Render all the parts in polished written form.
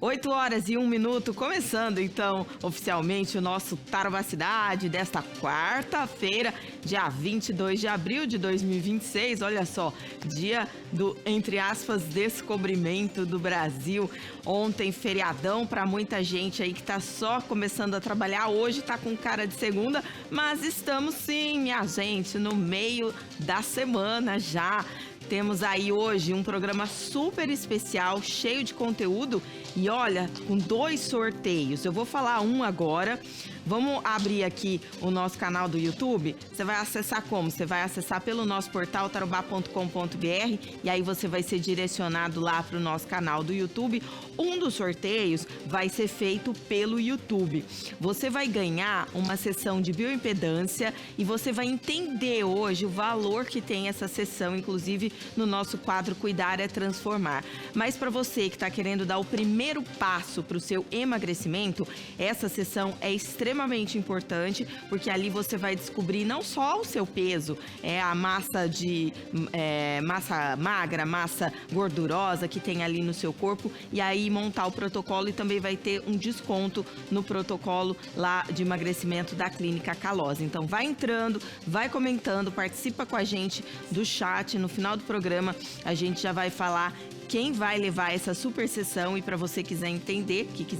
8h01, começando então oficialmente o nosso Tarobá Cidade desta quarta-feira, dia 22 de abril de 2026. Olha só, dia do, entre aspas, descobrimento do Brasil. Ontem, feriadão para muita gente aí que tá só começando a trabalhar. Hoje tá com cara de segunda, mas estamos sim, minha gente, no meio da semana já. Temos aí hoje um programa super especial, cheio de conteúdo e olha, com 2 sorteios. Eu vou falar um agora. Vamos abrir aqui o nosso canal do YouTube. Você vai acessar como? Você vai acessar pelo nosso portal tarobá.com.br e aí você vai ser direcionado lá para o nosso canal do YouTube. Um dos sorteios vai ser feito pelo YouTube. Você vai ganhar uma sessão de bioimpedância e você vai entender hoje o valor que tem essa sessão, inclusive no nosso quadro Cuidar é Transformar. Mas para você que está querendo dar o primeiro passo para o seu emagrecimento, essa sessão é extremamente importante, porque ali você vai descobrir não só o seu peso, a massa massa magra, massa gordurosa que tem ali no seu corpo, e aí montar o protocolo, e também vai ter um desconto no protocolo lá de emagrecimento da Clínica Calosa. Então vai entrando, vai comentando, participa com a gente do chat. No final do programa a gente já vai falar quem vai levar essa super sessão, e para você que quiser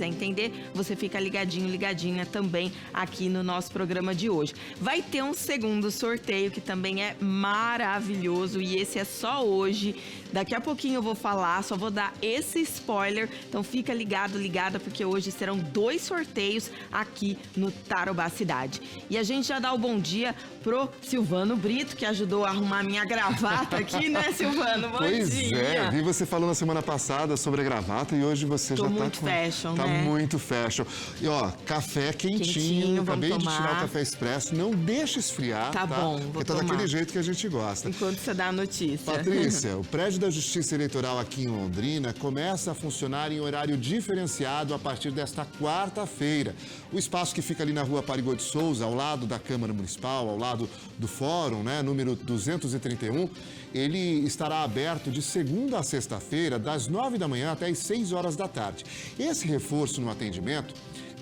entender, você fica ligadinha também aqui no nosso programa de hoje. Vai ter um segundo sorteio que também é maravilhoso, e esse é só hoje. Daqui a pouquinho eu vou falar, só vou dar esse spoiler, então fica ligada, porque hoje serão 2 sorteios aqui no Tarobá Cidade. E a gente já dá o bom dia pro Silvano Brito, que ajudou a arrumar minha gravata aqui, né, Silvano? Bom dia. Pois é, vi você falando na semana passada sobre a gravata e hoje você já tá muito fashion, né? Tá muito fashion. E ó, café quentinho, acabei de tirar o café expresso, não deixa esfriar, tá? Bom, vou porque tá daquele jeito que a gente gosta. Enquanto você dá a notícia. Patrícia, o prédio da Justiça Eleitoral aqui em Londrina começa a funcionar em horário diferenciado a partir desta quarta-feira. O espaço que fica ali na rua Parigô de Souza, ao lado da Câmara Municipal, ao lado do Fórum, né, número 231, ele estará aberto de segunda a sexta-feira, das 9 da manhã até as 6 horas da tarde. Esse reforço no atendimento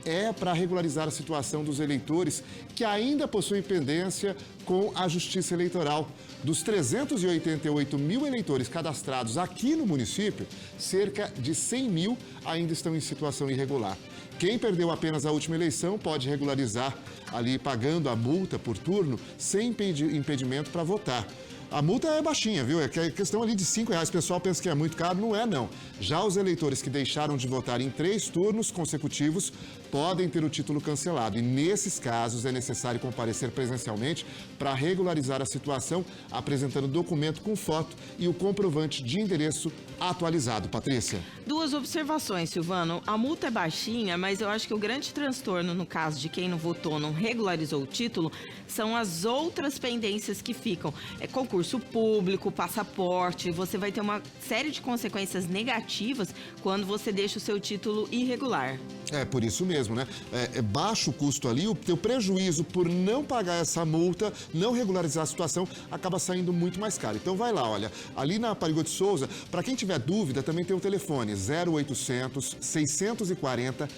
é para regularizar a situação dos eleitores que ainda possuem pendência com a Justiça Eleitoral. Dos 388 mil eleitores cadastrados aqui no município, cerca de 100 mil ainda estão em situação irregular. Quem perdeu apenas a última eleição pode regularizar ali pagando a multa por turno sem impedimento para votar. A multa é baixinha, viu? É questão ali de R$5. O pessoal pensa que é muito caro, não é não. Já os eleitores que deixaram de votar em 3 turnos consecutivos podem ter o título cancelado. E nesses casos é necessário comparecer presencialmente para regularizar a situação, apresentando documento com foto e o comprovante de endereço atualizado. Patrícia. 2 observações, Silvano. A multa é baixinha, mas eu acho que o grande transtorno no caso de quem não votou, não regularizou o título, são as outras pendências que ficam. Concurso público, passaporte, você vai ter uma série de consequências negativas quando você deixa o seu título irregular. É por isso mesmo, né? É baixo o custo ali, o teu prejuízo por não pagar essa multa, não regularizar a situação, acaba saindo muito mais caro. Então vai lá, olha, ali na Parigô de Souza, para quem tiver dúvida, também tem o telefone 0800 640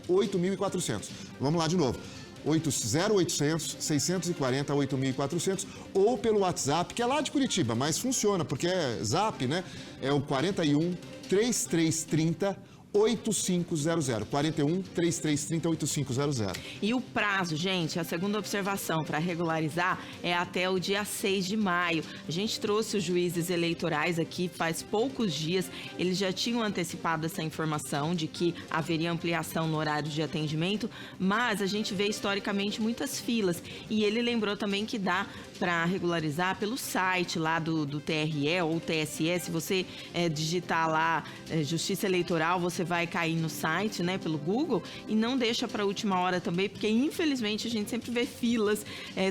8400. Vamos lá de novo. 0800 640 8400 ou pelo WhatsApp, que é lá de Curitiba, mas funciona, porque é Zap, né? É o 41 3330 8500, 41 3330 8500. E o prazo, gente, a segunda observação para regularizar é até o dia 6 de maio. A gente trouxe os juízes eleitorais aqui faz poucos dias, eles já tinham antecipado essa informação de que haveria ampliação no horário de atendimento, mas a gente vê historicamente muitas filas, e ele lembrou também que dá para regularizar pelo site lá do TRE ou TSE. Se você digitar lá Justiça Eleitoral, você vai cair no site, né, pelo Google, e não deixa para a última hora também, porque infelizmente a gente sempre vê filas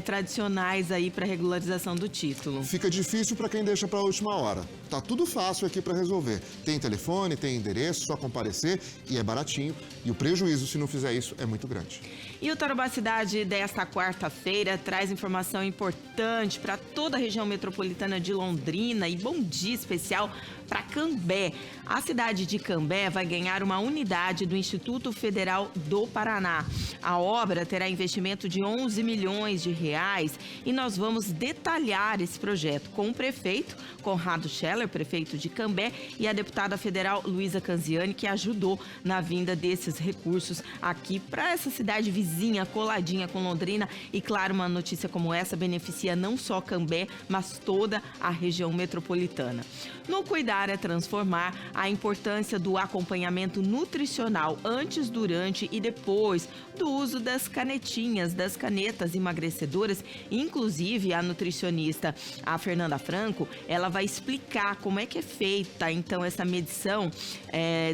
tradicionais aí para regularização do título. Fica difícil para quem deixa para a última hora. Tá tudo fácil aqui para resolver. Tem telefone, tem endereço, só comparecer e é baratinho. E o prejuízo, se não fizer isso, é muito grande. E o Tarobá Cidade desta quarta-feira traz informação importante para toda a região metropolitana de Londrina e bom dia especial para Cambé. A cidade de Cambé vai ganhar uma unidade do Instituto Federal do Paraná. A obra terá investimento de 11 milhões de reais e nós vamos detalhar esse projeto com o prefeito Conrado Scheller, prefeito de Cambé, e a deputada federal Luísa Canziani, que ajudou na vinda desses recursos aqui para essa cidade vizinha, coladinha com Londrina. E claro, uma notícia como essa beneficia não só Cambé, mas toda a região metropolitana. No Cuidar é Transformar, a importância do acompanhamento nutricional antes, durante e depois do uso das canetinhas, das canetas emagrecedoras. Inclusive, a nutricionista, a Fernanda Franco, ela vai explicar como é que é feita, então, essa medição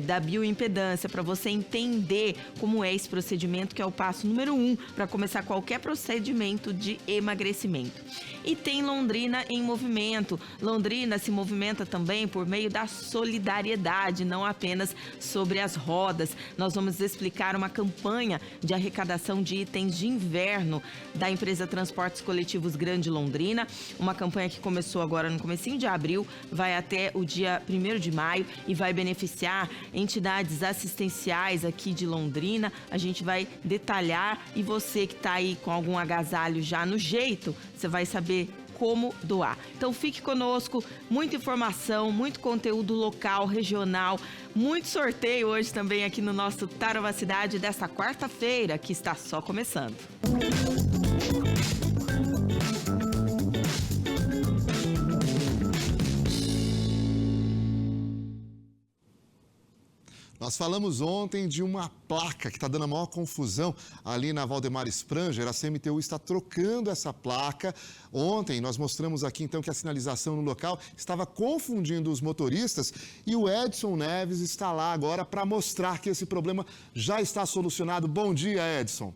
da bioimpedância, para você entender como é esse procedimento, que é o passo número 1 para começar qualquer procedimento de emagrecimento. E tem Londrina em movimento. Londrina se movimenta também por meio da solidariedade, não apenas sobre as rodas. Nós vamos explicar uma campanha de arrecadação de itens de inverno da empresa Transportes Coletivos Grande Londrina, uma campanha que começou agora no comecinho de abril, vai até o dia 1º de maio e vai beneficiar entidades assistenciais aqui de Londrina. A gente vai detalhar e você que está aí com algum agasalho já no jeito, você vai saber como doar. Então fique conosco, muita informação, muito conteúdo local, regional, muito sorteio hoje também aqui no nosso Tarobá Cidade desta quarta-feira, que está só começando. Nós falamos ontem de uma placa que está dando a maior confusão ali na Valdemar Spranger. A CMTU está trocando essa placa. Ontem nós mostramos aqui então que a sinalização no local estava confundindo os motoristas e o Edson Neves está lá agora para mostrar que esse problema já está solucionado. Bom dia, Edson.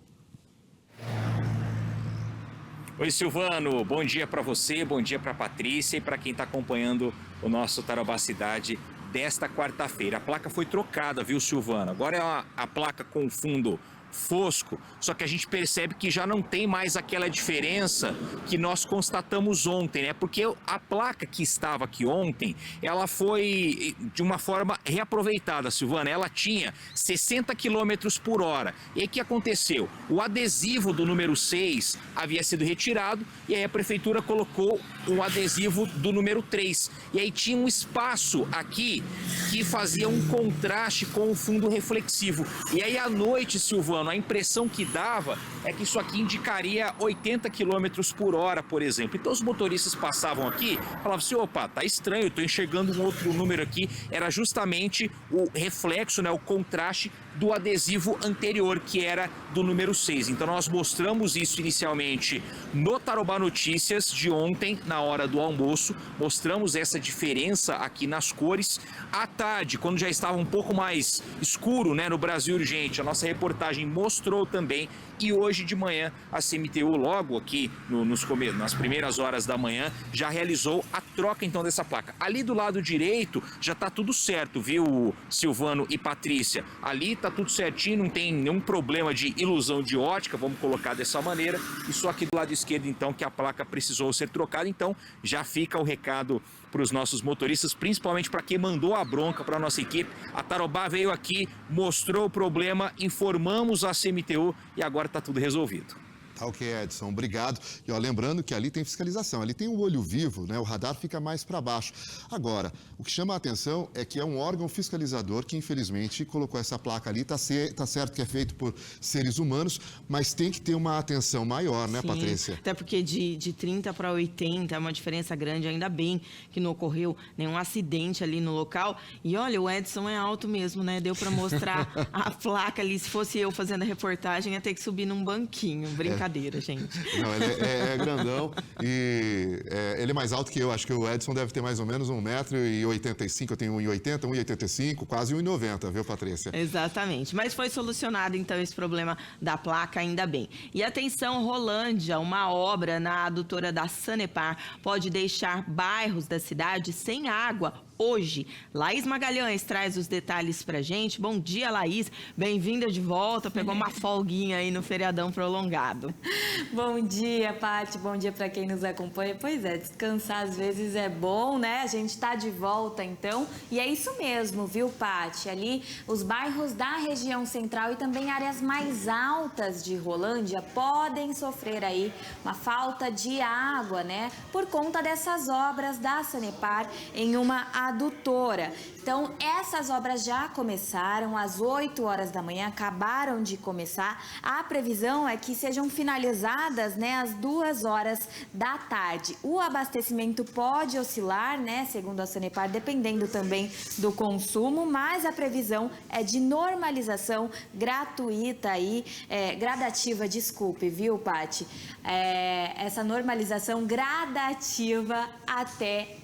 Oi, Silvano. Bom dia para você, bom dia para a Patrícia e para quem está acompanhando o nosso Tarobá Cidade desta quarta-feira. A placa foi trocada, viu, Silvano? Agora é a placa com fundo fosco, só que a gente percebe que já não tem mais aquela diferença que nós constatamos ontem, né? Porque a placa que estava aqui ontem, ela foi de uma forma reaproveitada, Silvana. Ela tinha 60 km por hora. E aí o que aconteceu? O adesivo do número 6 havia sido retirado e aí a prefeitura colocou o adesivo do número 3. E aí tinha um espaço aqui que fazia um contraste com o fundo reflexivo. E aí à noite, Silvana, a impressão que dava é que isso aqui indicaria 80 km por hora, por exemplo. Então os motoristas passavam aqui, falavam assim, opa, tá estranho, eu tô enxergando um outro número aqui. Era justamente o reflexo, né, o contraste do adesivo anterior, que era do número 6. Então nós mostramos isso inicialmente no Tarobá Notícias de ontem, na hora do almoço. Mostramos essa diferença aqui nas cores. À tarde, quando já estava um pouco mais escuro, né, no Brasil Urgente, a nossa reportagem mostrou também. E hoje de manhã a CMTU, logo aqui nas primeiras horas da manhã, já realizou a troca então dessa placa. Ali do lado direito já está tudo certo, viu, Silvano e Patrícia? Ali está tudo certinho, não tem nenhum problema de ilusão de ótica, vamos colocar dessa maneira. E só aqui do lado esquerdo então que a placa precisou ser trocada. Então já fica o recado para os nossos motoristas, principalmente para quem mandou a bronca para a nossa equipe. A Tarobá veio aqui, mostrou o problema, informamos a CMTU e agora está tudo resolvido. Tá ok, Edson, obrigado. E ó, lembrando que ali tem fiscalização, ali tem o olho vivo, né? O radar fica mais para baixo. Agora, o que chama a atenção é que é um órgão fiscalizador que, infelizmente, colocou essa placa ali. Tá certo que é feito por seres humanos, mas tem que ter uma atenção maior, né, Sim, Patrícia? até porque de 30 para 80 é uma diferença grande, ainda bem que não ocorreu nenhum acidente ali no local. E olha, o Edson é alto mesmo, né? Deu para mostrar a placa ali. Se fosse eu fazendo a reportagem, ia ter que subir num banquinho. Brincadeira. madeira, gente. Não, ele é grandão e ele é mais alto que eu. Acho que o Edson deve ter mais ou menos 1,85 m. Eu tenho 1,80 m, 1,85 m, quase 1,90 m, viu, Patrícia? Exatamente. Mas foi solucionado, então, esse problema da placa, ainda bem. E atenção, Rolândia, uma obra na adutora da Sanepar pode deixar bairros da cidade sem água hoje. Laís Magalhães traz os detalhes pra gente. Bom dia, Laís. Bem-vinda de volta. Pegou uma folguinha aí no feriadão prolongado. Bom dia, Paty. Bom dia para quem nos acompanha. Pois é, descansar às vezes é bom, né? A gente tá de volta, então. E é isso mesmo, viu, Paty? Ali, os bairros da região central e também áreas mais altas de Rolândia podem sofrer aí uma falta de água, né? Por conta dessas obras da Sanepar em uma adutora. Então, essas obras já começaram às 8 horas da manhã, acabaram de começar. A previsão é que sejam finalizadas, né, às 2 horas da tarde. O abastecimento pode oscilar, né, segundo a Sanepar, dependendo também do consumo, mas a previsão é de normalização gratuita aí, gradativa, desculpe, viu, Paty? Essa normalização gradativa até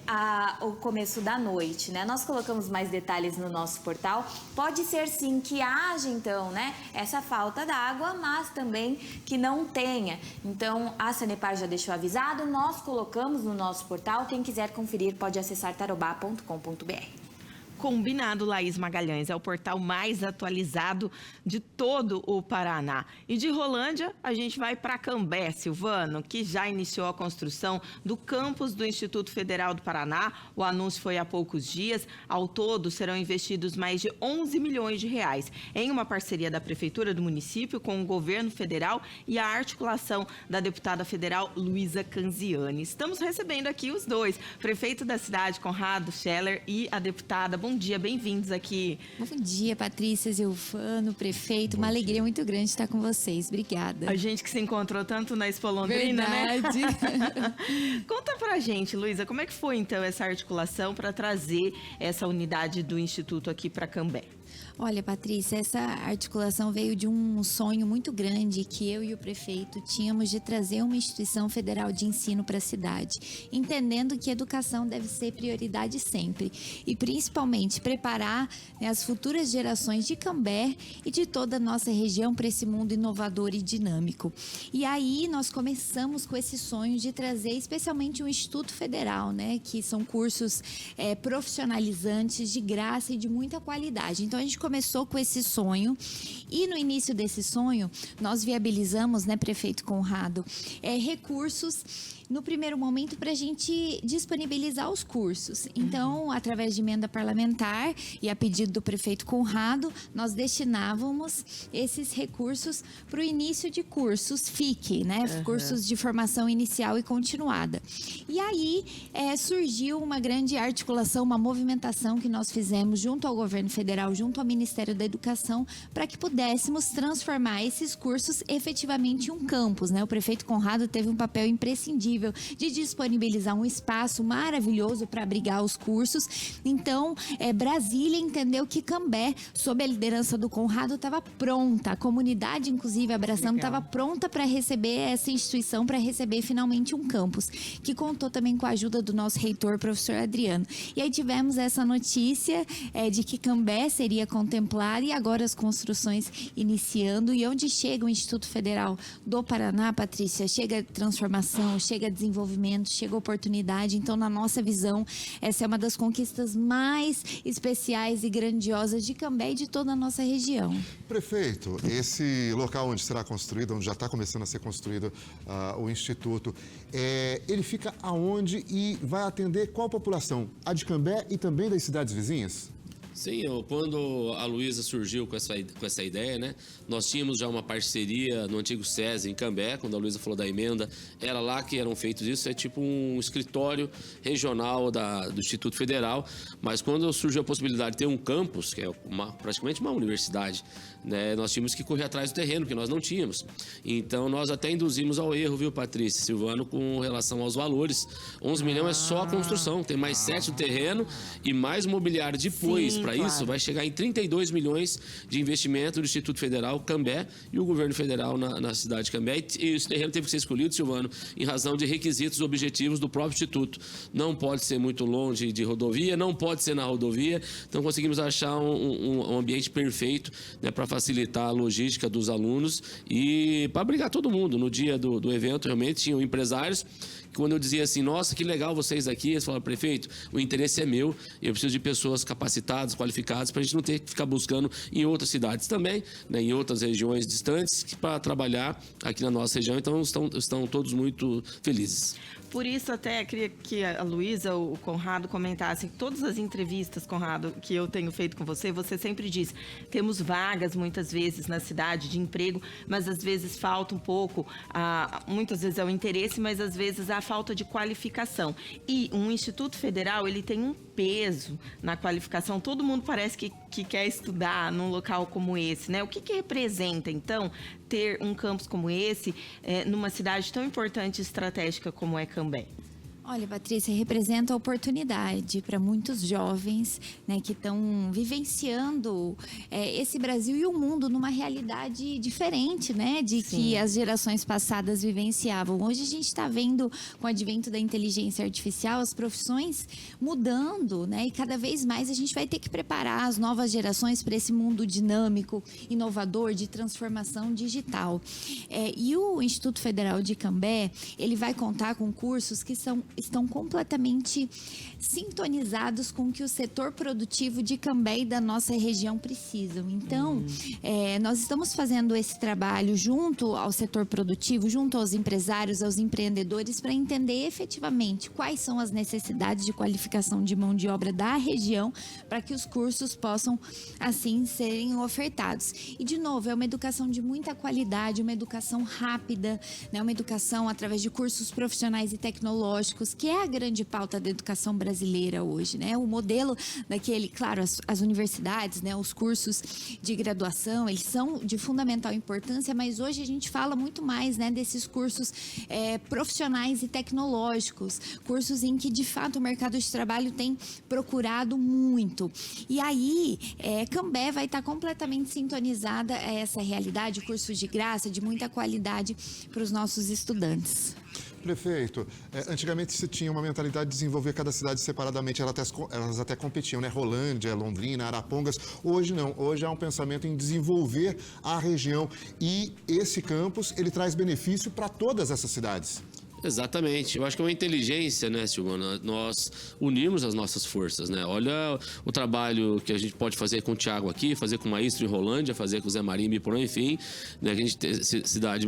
o começo da noite, né? Nós colocamos mais detalhes no nosso portal. Pode ser sim que haja, então, né, essa falta d'água, mas também que não tenha. Então, a Sanepar já deixou avisado, nós colocamos no nosso portal. Quem quiser conferir pode acessar tarobá.com.br. Combinado, Laís Magalhães, é o portal mais atualizado de todo o Paraná. E de Rolândia, a gente vai para Cambé, Silvano, que já iniciou a construção do campus do Instituto Federal do Paraná. O anúncio foi há poucos dias. Ao todo, serão investidos mais de 11 milhões de reais em uma parceria da Prefeitura do município com o governo federal e a articulação da deputada federal Luísa Canziani. Estamos recebendo aqui os dois, prefeito da cidade, Conrado Scheller, e a deputada. Bom dia, bem-vindos aqui. Bom dia, Patrícia, Silvano, prefeito. Uma alegria muito grande estar com vocês. Obrigada. A gente que se encontrou tanto na Expo Londrina, verdade, né? Conta pra gente, Luísa, como é que foi então essa articulação para trazer essa unidade do Instituto aqui para Cambé? Olha, Patrícia, essa articulação veio de um sonho muito grande que eu e o prefeito tínhamos de trazer uma instituição federal de ensino para a cidade, entendendo que educação deve ser prioridade sempre e principalmente preparar, né, as futuras gerações de Cambé e de toda a nossa região para esse mundo inovador e dinâmico. E aí nós começamos com esse sonho de trazer especialmente um Instituto Federal, né, que são cursos profissionalizantes de graça e de muita qualidade. Então a gente começou com esse sonho e no início desse sonho nós viabilizamos, né, prefeito Conrado, recursos no primeiro momento para a gente disponibilizar os cursos. Então, através de emenda parlamentar e a pedido do prefeito Conrado, nós destinávamos esses recursos para o início de cursos FIC, né? Cursos de formação inicial e continuada. E aí surgiu uma grande articulação, uma movimentação que nós fizemos junto ao governo federal, junto ao Ministério da Educação, para que pudéssemos transformar esses cursos efetivamente em um campus, né? O prefeito Conrado teve um papel imprescindível de disponibilizar um espaço maravilhoso para abrigar os cursos. Então, Brasília entendeu que Cambé, sob a liderança do Conrado, estava pronta. A comunidade, inclusive, abraçando, estava pronta para receber essa instituição, para receber finalmente um campus, que contou também com a ajuda do nosso reitor, professor Adriano. E aí tivemos essa notícia de que Cambé seria contemplada e agora as construções iniciando. E onde chega o Instituto Federal do Paraná, Patrícia, chega transformação, chega desenvolvimento, chega oportunidade. Então, na nossa visão, essa é uma das conquistas mais especiais e grandiosas de Cambé e de toda a nossa região. Prefeito, esse local onde será construído, onde já está começando a ser construído o Instituto, ele fica aonde e vai atender qual população? A de Cambé e também das cidades vizinhas? Sim, quando a Luísa surgiu com essa ideia, né? Nós tínhamos já uma parceria no antigo SESI em Cambé, quando a Luísa falou da emenda, era lá que eram feitos isso, é tipo um escritório regional do Instituto Federal, mas quando surgiu a possibilidade de ter um campus, que é praticamente uma universidade, né? Nós tínhamos que correr atrás do terreno, porque nós não tínhamos. Então, nós até induzimos ao erro, viu, Patrícia, Silvano, com relação aos valores. 11 milhões é só a construção, tem mais 7 no terreno e mais mobiliário depois, para claro. isso, vai chegar em 32 milhões de investimento do Instituto Federal Cambé e o governo federal na cidade de Cambé. E esse terreno teve que ser escolhido, Silvano, em razão de requisitos objetivos do próprio Instituto. Não pode ser muito longe de rodovia, não pode ser na rodovia. Então, conseguimos achar um ambiente perfeito, né, para facilitar a logística dos alunos e para abrigar todo mundo. No dia do evento, realmente, tinham empresários que, quando eu dizia assim, nossa, que legal vocês aqui, eles falaram, prefeito, o interesse é meu, eu preciso de pessoas capacitadas, qualificadas, para a gente não ter que ficar buscando em outras cidades também, né, em outras regiões distantes, para trabalhar aqui na nossa região. Então, estão todos muito felizes. Por isso, até queria que a Luísa, o Conrado comentassem, todas as entrevistas, Conrado, que eu tenho feito com você sempre diz, temos vagas muitas vezes na cidade de emprego, mas às vezes falta um pouco, muitas vezes é o interesse, mas às vezes a falta de qualificação. E um Instituto Federal, ele tem um peso na qualificação, todo mundo parece que quer estudar num local como esse, né? O que representa, então, ter um campus como esse numa cidade tão importante e estratégica como é Cambé? Olha, Patrícia, representa a oportunidade para muitos jovens, né, que estão vivenciando esse Brasil e o mundo numa realidade diferente, né, de Sim. que as gerações passadas vivenciavam. Hoje a gente está vendo, com o advento da inteligência artificial, as profissões mudando, né, e cada vez mais a gente vai ter que preparar as novas gerações para esse mundo dinâmico, inovador, de transformação digital. E o Instituto Federal de Cambé, ele vai contar com cursos que estão completamente sintonizados com o que o setor produtivo de Cambé e da nossa região precisam. Então, nós estamos fazendo esse trabalho junto ao setor produtivo, junto aos empresários, aos empreendedores, para entender efetivamente quais são as necessidades de qualificação de mão de obra da região, para que os cursos possam, assim, serem ofertados. E, de novo, é uma educação de muita qualidade, uma educação rápida, né? Uma educação através de cursos profissionais e tecnológicos, que é a grande pauta da educação brasileira hoje, né? O modelo daquele, claro, as universidades, né? Os cursos de graduação, eles são de fundamental importância, mas hoje a gente fala muito mais, né, desses cursos profissionais e tecnológicos, cursos em que, de fato, o mercado de trabalho tem procurado muito. E aí, Cambé vai estar completamente sintonizada a essa realidade, cursos de graça, de muita qualidade para os nossos estudantes. Prefeito, antigamente se tinha uma mentalidade de desenvolver cada cidade separadamente, elas até competiam, né? Rolândia, Londrina, Arapongas. Hoje não, hoje há um pensamento em desenvolver a região e esse campus, ele traz benefício para todas essas cidades. Exatamente. Eu acho que é uma inteligência, né, Silvana? Nós unimos as nossas forças, né? Olha o trabalho que a gente pode fazer com o Thiago aqui, fazer com o Maestro em Rolândia, fazer com o Zé Maria em Biporã, enfim, né? A gente tem cidades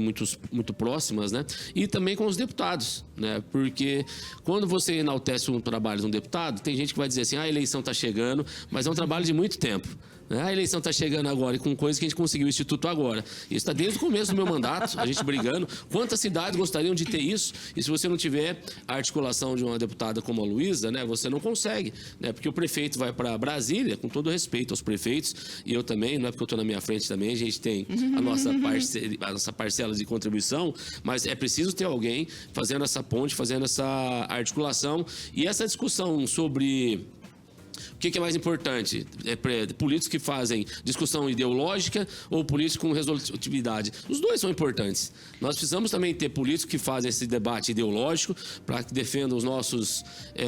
muito próximas, né? E também com os deputados, né? Porque quando você enaltece um trabalho de um deputado, tem gente que vai dizer assim, a eleição está chegando, mas é um trabalho de muito tempo. A eleição está chegando agora e com coisas que a gente conseguiu o Instituto agora. Isso está desde o começo do meu mandato, a gente brigando. Quantas cidades gostariam de ter isso? E se você não tiver a articulação de uma deputada como a Luísa, né, você não consegue. Né? Porque o prefeito vai para Brasília, com todo respeito aos prefeitos, e eu também, não é porque eu estou na minha frente também, a gente tem a nossa parcela de contribuição, mas é preciso ter alguém fazendo essa ponte, fazendo essa articulação. E essa discussão sobre... O que é mais importante? Políticos que fazem discussão ideológica ou políticos com resolutividade? Os dois são importantes. Nós precisamos também ter políticos que fazem esse debate ideológico para que defendam os nossos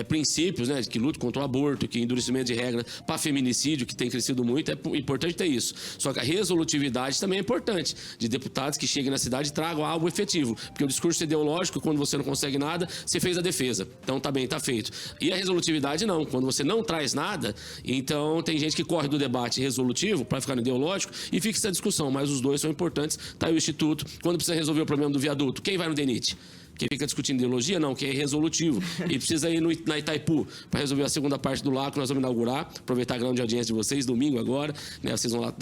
princípios, né? Que lutam contra o aborto, que endurecimento de regra para feminicídio, que tem crescido muito. É importante ter isso. Só que a resolutividade também é importante, de deputados que cheguem na cidade e tragam algo efetivo. Porque o discurso ideológico, quando você não consegue nada, você fez a defesa. Então tá bem, tá feito. E a resolutividade não. Quando você não traz nada, então tem gente que corre do debate resolutivo para ficar no ideológico e fica essa discussão, mas os dois são importantes. Tá aí o Instituto, quando precisa resolver o problema do viaduto, quem vai no DENIT? Quem fica discutindo ideologia? Não, quem é resolutivo. E precisa ir na Itaipu para resolver a segunda parte do lago que nós vamos inaugurar, aproveitar a grande audiência de vocês, domingo agora, né? Vocês vão lá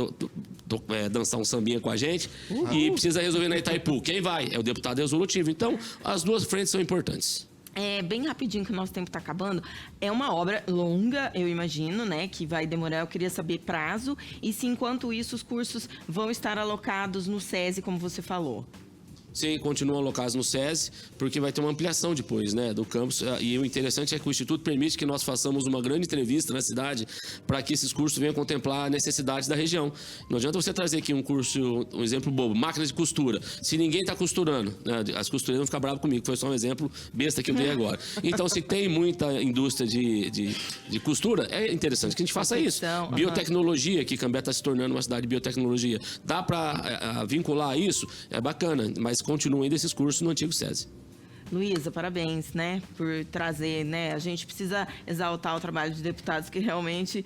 dançar um sambinha com a gente. E precisa resolver na Itaipu. Quem vai? É o deputado resolutivo. Então, as duas frentes são importantes. Bem rapidinho, que o nosso tempo está acabando. É uma obra longa, eu imagino, né? Que vai demorar. Eu queria saber prazo e se, enquanto isso, os cursos vão estar alocados no SESI, como você falou. Sim, continuam alocados no SESI, porque vai ter uma ampliação depois, né, do campus. E o interessante é que o Instituto permite que nós façamos uma grande entrevista na cidade para que esses cursos venham contemplar a necessidade da região. Não adianta você trazer aqui um curso, um exemplo bobo, máquina de costura. Se ninguém está costurando, né, as costureiras vão ficar bravas comigo, foi só um exemplo besta que eu dei agora. Então, se tem muita indústria de costura, é interessante que a gente faça isso. Biotecnologia, que Cambé está se tornando uma cidade de biotecnologia. Dá para vincular isso? É bacana, mas continuam ainda esses cursos no antigo SESI. Luísa, parabéns, né, por trazer, né, a gente precisa exaltar o trabalho de deputados que realmente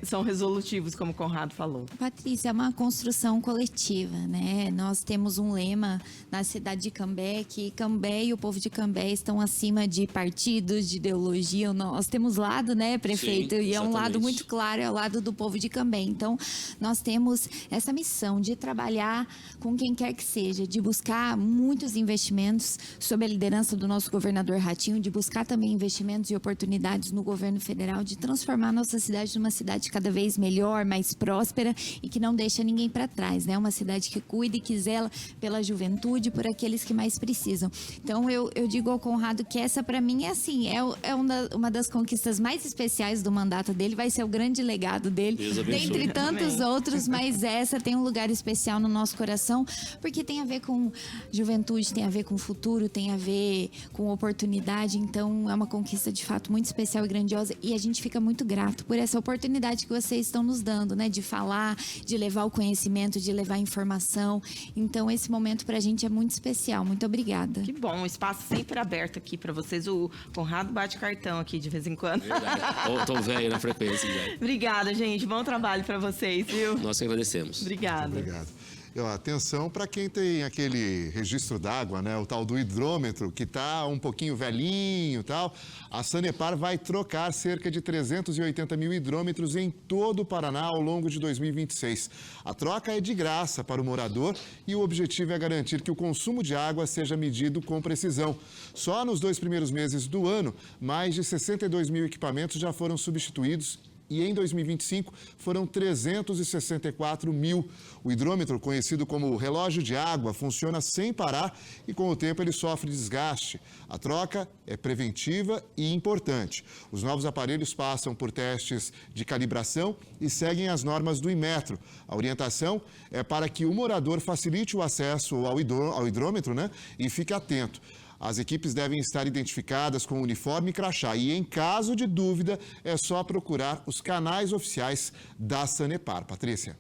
são resolutivos, como o Conrado falou. Patrícia, é uma construção coletiva, né? Nós temos um lema na cidade de Cambé, que Cambé e o povo de Cambé estão acima de partidos, de ideologia. Nós temos lado, né, prefeito? Sim, e é um lado exatamente. muito claro, é o lado do povo de Cambé. Então, nós temos essa missão de trabalhar com quem quer que seja, de buscar muitos investimentos sob a liderança do nosso governador Ratinho, de buscar também investimentos e oportunidades no governo federal, de transformar a nossa cidade numa cidade cada vez melhor, mais próspera e que não deixa ninguém para trás, né? Uma cidade que cuida e que zela pela juventude, por aqueles que mais precisam. Então, eu digo ao Conrado que essa, para mim, é assim, é uma das conquistas mais especiais do mandato dele, vai ser o grande legado dele, Deus abençoe. dentre tantos outros, mas essa tem um lugar especial no nosso coração, porque tem a ver com juventude, tem a ver com futuro, tem a ver com oportunidade. Então, é uma conquista de fato muito especial e grandiosa, e a gente fica muito grato por essa oportunidade que vocês estão nos dando, né, de falar, de levar o conhecimento, de levar a informação. Então, esse momento pra gente é muito especial. Muito obrigada. Que bom, o espaço sempre aberto aqui para vocês. O Conrado bate cartão aqui de vez em quando. Verdade. Tô velho na frequência já. Obrigada, gente. Bom trabalho para vocês, viu? Nós que agradecemos. Obrigada. Obrigado. E, ó, atenção para quem tem aquele registro d'água, né? O tal do hidrômetro, que está um pouquinho velhinho e tal. A Sanepar vai trocar cerca de 380 mil hidrômetros em todo o Paraná ao longo de 2026. A troca é de graça para o morador e o objetivo é garantir que o consumo de água seja medido com precisão. Só nos 2 primeiros meses do ano, mais de 62 mil equipamentos já foram substituídos e em 2025 foram 364 mil. O hidrômetro, conhecido como relógio de água, funciona sem parar e com o tempo ele sofre desgaste. A troca é preventiva e importante. Os novos aparelhos passam por testes de calibração e seguem as normas do Inmetro. A orientação é para que o morador facilite o acesso ao hidrômetro, né, e fique atento. As equipes devem estar identificadas com uniforme e crachá e, em caso de dúvida, é só procurar os canais oficiais da Sanepar. Patrícia.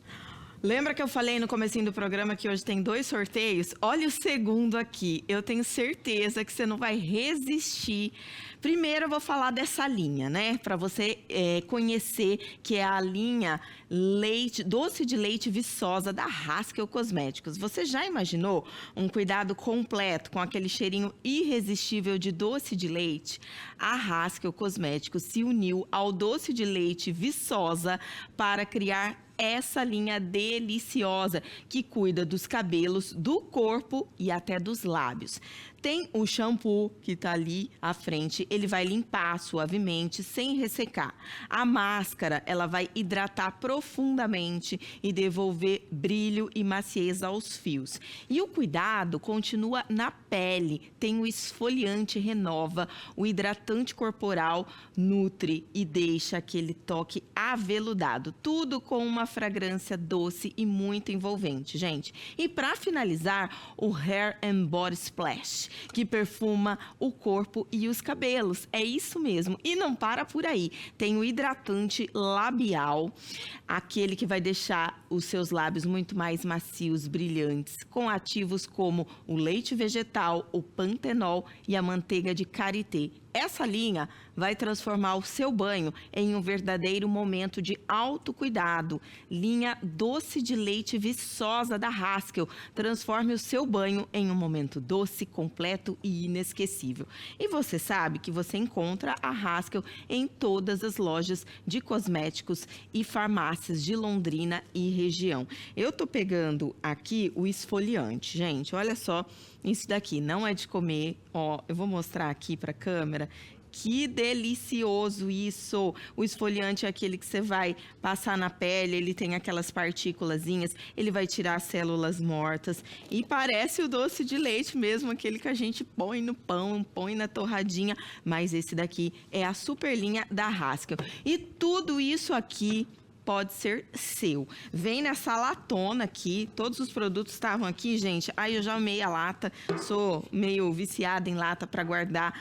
Lembra que eu falei no comecinho do programa que hoje tem 2 sorteios? Olha o segundo aqui. Eu tenho certeza que você não vai resistir. Primeiro eu vou falar dessa linha, né? Para você conhecer, que é a linha doce de leite Viçosa da Haskell Cosméticos. Você já imaginou um cuidado completo com aquele cheirinho irresistível de doce de leite? A Haskell Cosméticos se uniu ao doce de leite Viçosa para criar essa linha deliciosa que cuida dos cabelos, do corpo e até dos lábios. Tem o shampoo que está ali à frente, ele vai limpar suavemente, sem ressecar. A máscara, ela vai hidratar profundamente e devolver brilho e maciez aos fios. E o cuidado continua na pele, tem o esfoliante renova, o hidratante corporal nutre e deixa aquele toque aveludado. Tudo com uma fragrância doce e muito envolvente, gente. E para finalizar, o Hair and Body Splash, que perfuma o corpo e os cabelos. É isso mesmo. E não para por aí. Tem o hidratante labial, aquele que vai deixar os seus lábios muito mais macios, brilhantes, com ativos como o leite vegetal, o pantenol e a manteiga de karité. Essa linha vai transformar o seu banho em um verdadeiro momento de autocuidado. Linha doce de leite Viçosa da Haskell. Transforme o seu banho em um momento doce, completo e inesquecível. E você sabe que você encontra a Haskell em todas as lojas de cosméticos e farmácias de Londrina e região. Eu tô pegando aqui o esfoliante, gente. Olha só, isso daqui não é de comer. Ó, eu vou mostrar aqui para a câmera que delicioso isso! O esfoliante é aquele que você vai passar na pele, ele tem aquelas partículazinhas, ele vai tirar as células mortas e parece o doce de leite mesmo, aquele que a gente põe no pão, põe na torradinha, mas esse daqui é a super linha da Haskell. E tudo isso aqui pode ser seu. Vem nessa latona aqui, todos os produtos estavam aqui, gente. Aí eu já amei a lata, sou meio viciada em lata para guardar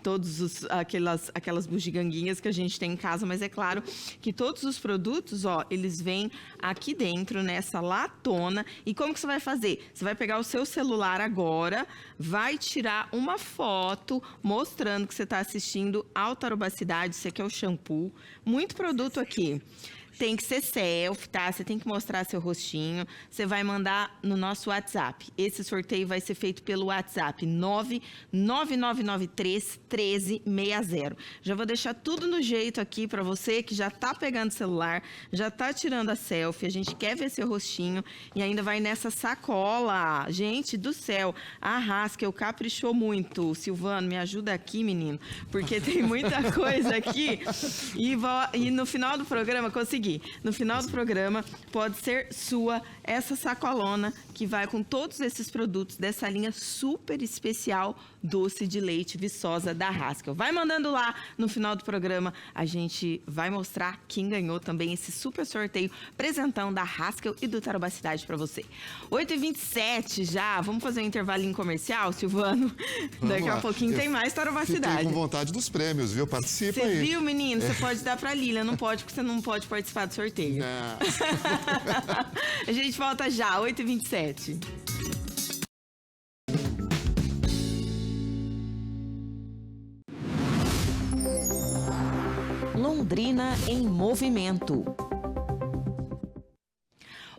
todos aquelas bugiganguinhas que a gente tem em casa, mas é claro que todos os produtos, ó, eles vêm aqui dentro nessa latona. E como que você vai fazer? Você vai pegar o seu celular agora, vai tirar uma foto mostrando que você está assistindo ao Tarobacidade. Esse aqui é o shampoo. Muito produto aqui. Tem que ser selfie, tá? Você tem que mostrar seu rostinho. Você vai mandar no nosso WhatsApp. Esse sorteio vai ser feito pelo WhatsApp 999931360. Já vou deixar tudo no jeito aqui para você que já tá pegando o celular, já tá tirando a selfie. A gente quer ver seu rostinho e ainda vai nessa sacola. Gente do céu, a Haskell caprichou muito. Silvano, me ajuda aqui, menino, porque tem muita coisa aqui. E no final do programa, consegui. No final do programa, pode ser sua essa sacolona que vai com todos esses produtos dessa linha super especial doce de leite Viçosa da Haskell. Vai mandando lá no final do programa, a gente vai mostrar quem ganhou também esse super sorteio presentão da Haskell e do Tarobacidade para você. 8h27 já, vamos fazer um intervalinho comercial, Silvano? Daqui a pouquinho tem mais Tarobacidade. Fiquei com vontade dos prêmios, viu? Participa aí. Você viu, menino? Você pode dar pra Lília, não pode, porque você não pode participar do sorteio. A gente volta já, 8h27. Londrina em movimento.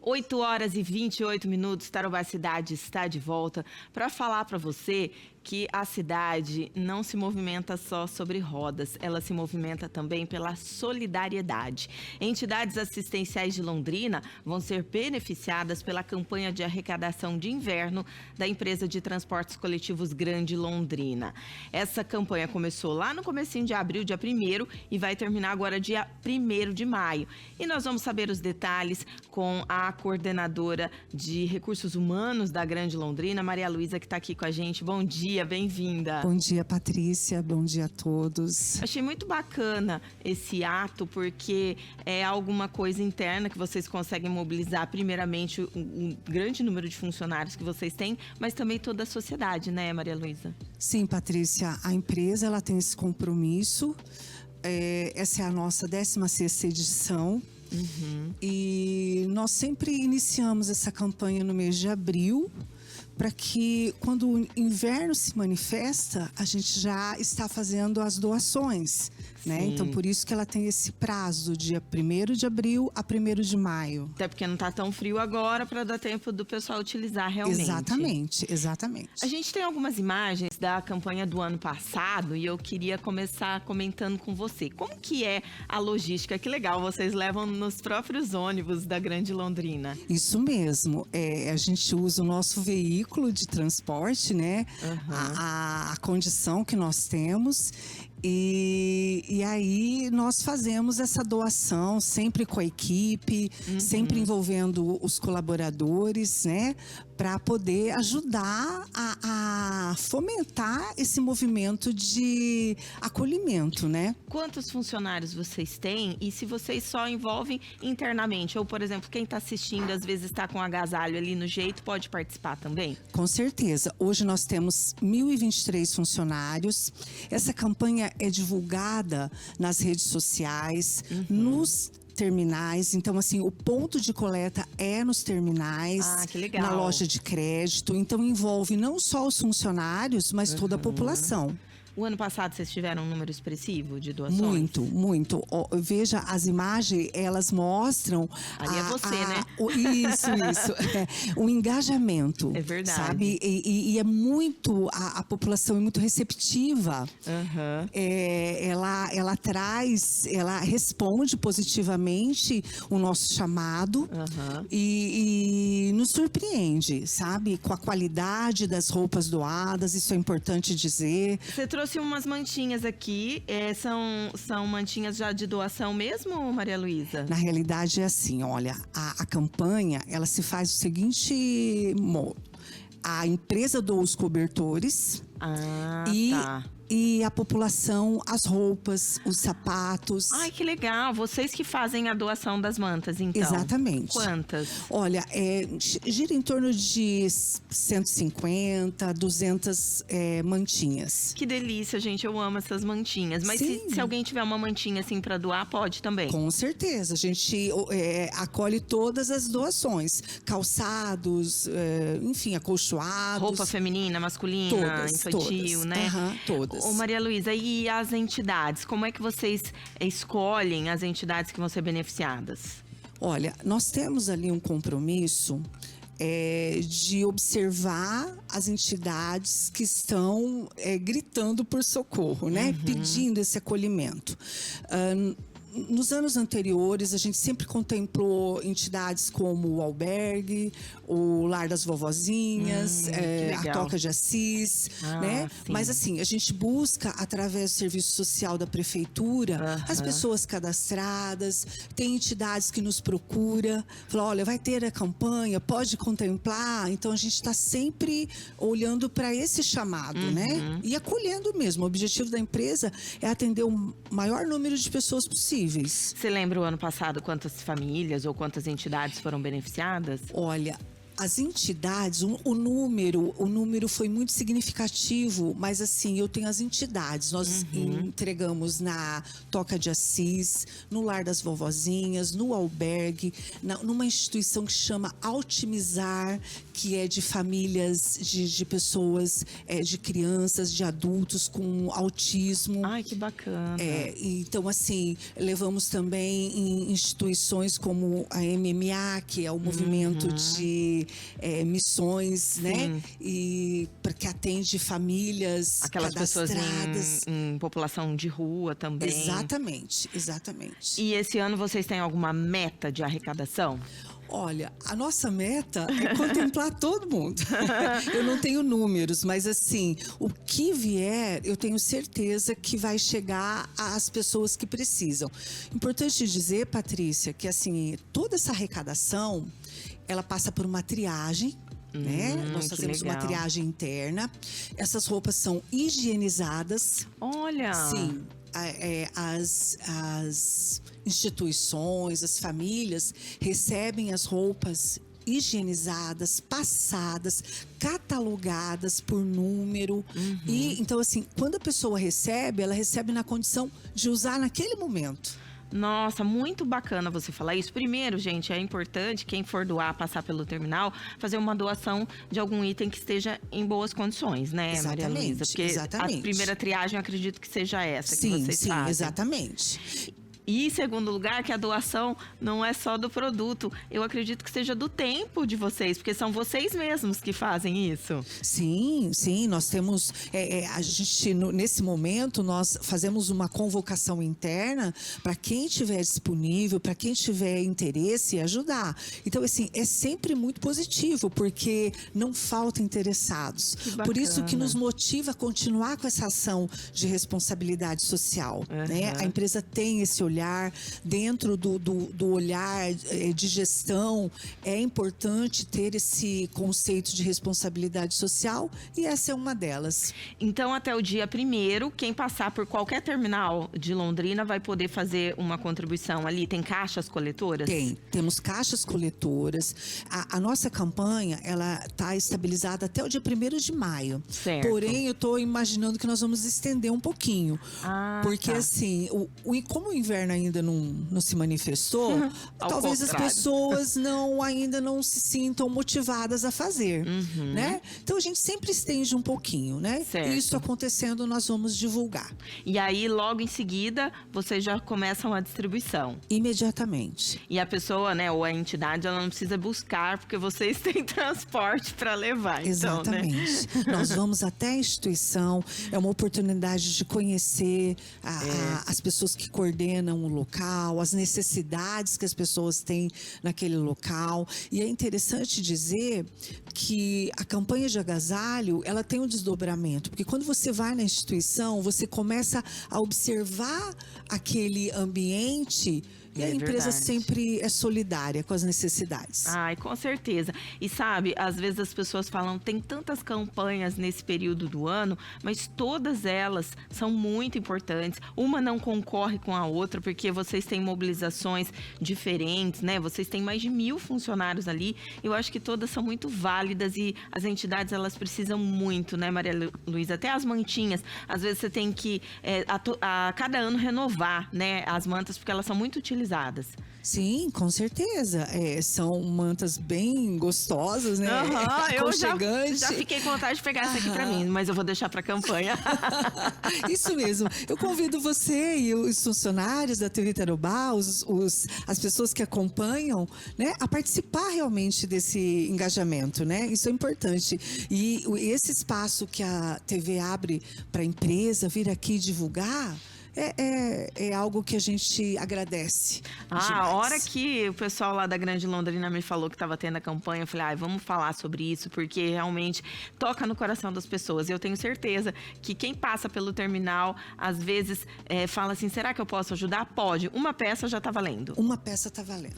8h28, Tarobacidade está de volta para falar para você que a cidade não se movimenta só sobre rodas, ela se movimenta também pela solidariedade. Entidades assistenciais de Londrina vão ser beneficiadas pela campanha de arrecadação de inverno da empresa de transportes coletivos Grande Londrina. Essa campanha começou lá no comecinho de abril, dia 1º, e vai terminar agora dia 1º de maio. E nós vamos saber os detalhes com a coordenadora de recursos humanos da Grande Londrina, Maria Luísa, que está aqui com a gente. Bom dia. Bem-vinda. Bom dia, Patrícia. Bom dia a todos. Achei muito bacana esse ato, porque é alguma coisa interna que vocês conseguem mobilizar, primeiramente, um grande número de funcionários que vocês têm, mas também toda a sociedade, né, Maria Luísa? Sim, Patrícia. A empresa ela tem esse compromisso. Essa é a nossa 16ª edição. E nós sempre iniciamos essa campanha no mês de abril, para que, quando o inverno se manifesta, a gente já está fazendo as doações, né? Então, por isso que ela tem esse prazo, do dia 1º de abril a 1º de maio. Até porque não está tão frio agora, para dar tempo do pessoal utilizar realmente. Exatamente, exatamente. A gente tem algumas imagens da campanha do ano passado e eu queria começar comentando com você. Como que é a logística? Que legal, vocês levam nos próprios ônibus da Grande Londrina. Isso mesmo. A gente usa o nosso veículo de transporte, né? A condição que nós temos. E aí nós fazemos essa doação sempre com a equipe, sempre envolvendo os colaboradores, né? Para poder ajudar a fomentar esse movimento de acolhimento, né? Quantos funcionários vocês têm? E se vocês só envolvem internamente? Ou, por exemplo, quem está assistindo às vezes está com agasalho ali no jeito, pode participar também? Com certeza. Hoje nós temos 1.023 funcionários. Essa campanha é divulgada nas redes sociais, nos terminais. Então, assim, o ponto de coleta é nos terminais, que legal. Na loja de crédito. Então, envolve não só os funcionários, mas toda a população. O ano passado vocês tiveram um número expressivo de doações? Muito, muito. Veja, as imagens, elas mostram... Ali é você, né? Isso. O engajamento. É verdade. Sabe? E é muito... A população é muito receptiva. Ela traz... Ela responde positivamente o nosso chamado. E nos surpreende, sabe? Com a qualidade das roupas doadas. Isso é importante dizer. Você trouxe trouxe umas mantinhas aqui. São mantinhas já de doação mesmo, Maria Luísa? Na realidade é assim, olha, a campanha, ela se faz o seguinte modo. A empresa doa os cobertores e a população as roupas, os sapatos. Ai, que legal. Vocês que fazem a doação das mantas, então. Exatamente. Quantas? Olha, gira em torno de 150, 200 mantinhas. Que delícia, gente. Eu amo essas mantinhas. Mas se alguém tiver uma mantinha assim pra doar, pode também? Com certeza. A gente acolhe todas as doações. Calçados, enfim, acolchoados. Roupa feminina, masculina, infantil, todas. né? Todas. Ô, Maria Luísa, e as entidades? Como é que vocês escolhem as entidades que vão ser beneficiadas? Olha, nós temos ali um compromisso de observar as entidades que estão gritando por socorro, né? Pedindo esse acolhimento. Nos anos anteriores, a gente sempre contemplou entidades como o Albergue, o Lar das Vovozinhas, a Toca de Assis, né? Sim. Mas assim, a gente busca, através do serviço social da prefeitura, as pessoas cadastradas, tem entidades que nos procuram, falam, olha, vai ter a campanha, pode contemplar. Então, a gente está sempre olhando para esse chamado, né? E acolhendo mesmo. O objetivo da empresa é atender o maior número de pessoas possível. Você lembra o ano passado quantas famílias ou quantas entidades foram beneficiadas? Olha, as entidades, o número foi muito significativo, mas assim, eu tenho as entidades. Nós entregamos na Toca de Assis, no Lar das Vovozinhas, no Albergue, numa instituição que chama Altimizar, que é de famílias, de pessoas, de crianças, de adultos com autismo. Ai, que bacana. Então, assim, levamos também em instituições como a MMA, que é o movimento de missões, né? E para que atende famílias aquelas pessoas em população de rua também. Exatamente. E esse ano vocês têm alguma meta de arrecadação? Olha, a nossa meta é contemplar todo mundo. Eu não tenho números, mas assim, o que vier, eu tenho certeza que vai chegar às pessoas que precisam. Importante dizer, Patrícia, que assim, toda essa arrecadação, ela passa por uma triagem, né? Nós fazemos uma triagem interna. Essas roupas são higienizadas. Olha! Sim. As instituições, as famílias recebem as roupas higienizadas, passadas, catalogadas por número. E então, assim, quando a pessoa recebe, ela recebe na condição de usar naquele momento. Nossa, muito bacana você falar isso. Primeiro, gente, é importante, quem for doar, passar pelo terminal, fazer uma doação de algum item que esteja em boas condições, né, Maria Luísa? Porque a primeira triagem, eu acredito que seja essa que vocês fazem. Sim, exatamente. E, em segundo lugar, que a doação não é só do produto. Eu acredito que seja do tempo de vocês, porque são vocês mesmos que fazem isso. Sim, nós temos... a gente, nesse momento, nós fazemos uma convocação interna para quem estiver disponível, para quem tiver interesse, ajudar. Então, assim, é sempre muito positivo, porque não falta interessados. Por isso que nos motiva a continuar com essa ação de responsabilidade social, né? A empresa tem esse olhar, dentro do olhar de gestão, é importante ter esse conceito de responsabilidade social e essa é uma delas. Então, até o dia 1º, quem passar por qualquer terminal de Londrina vai poder fazer uma contribuição ali. Tem caixas coletoras? Temos caixas coletoras. A nossa campanha, ela está estabilizada até o dia 1º de maio. Certo. Porém, eu estou imaginando que nós vamos estender um pouquinho. Porque assim, como o inverno ainda não se manifestou, talvez as pessoas ainda não se sintam motivadas a fazer, né? Então a gente sempre estende um pouquinho, né? Certo. Isso acontecendo, nós vamos divulgar. E aí, logo em seguida, vocês já começam a distribuição? Imediatamente. E a pessoa, né, ou a entidade, ela não precisa buscar, porque vocês têm transporte para levar. Exatamente. Então, né? Nós vamos até a instituição, é uma oportunidade de conhecer as pessoas que coordenam o local, as necessidades que as pessoas têm naquele local. E é interessante dizer que a campanha de agasalho, ela tem um desdobramento, porque quando você vai na instituição, você começa a observar aquele ambiente e a empresa verdade. sempre é solidária com as necessidades. Ai, com certeza. E sabe, às vezes as pessoas falam, tem tantas campanhas nesse período do ano, mas todas elas são muito importantes. Uma não concorre com a outra, porque vocês têm mobilizações diferentes, né? Vocês têm mais de 1.000 funcionários ali. Eu acho que todas são muito válidas e as entidades, elas precisam muito, né, Maria Luísa? Até as mantinhas. Às vezes você tem que, a cada ano, renovar, né, as mantas, porque elas são muito utilizadas. Sim, com certeza. São mantas bem gostosas, né? Eu já Aconchegante. fiquei com vontade de pegar essa aqui pra mim, mas eu vou deixar pra campanha. Isso mesmo. Eu convido você e os funcionários da TV Tarobá, as pessoas que acompanham, né, a participar realmente desse engajamento, né? Isso é importante. E esse espaço que a TV abre para a empresa vir aqui divulgar, é algo que a gente agradece. A hora que o pessoal lá da Grande Londrina me falou que estava tendo a campanha, eu falei, vamos falar sobre isso, porque realmente toca no coração das pessoas. E eu tenho certeza que quem passa pelo terminal, às vezes, fala assim, será que eu posso ajudar? Pode. Uma peça já tá valendo. Uma peça tá valendo.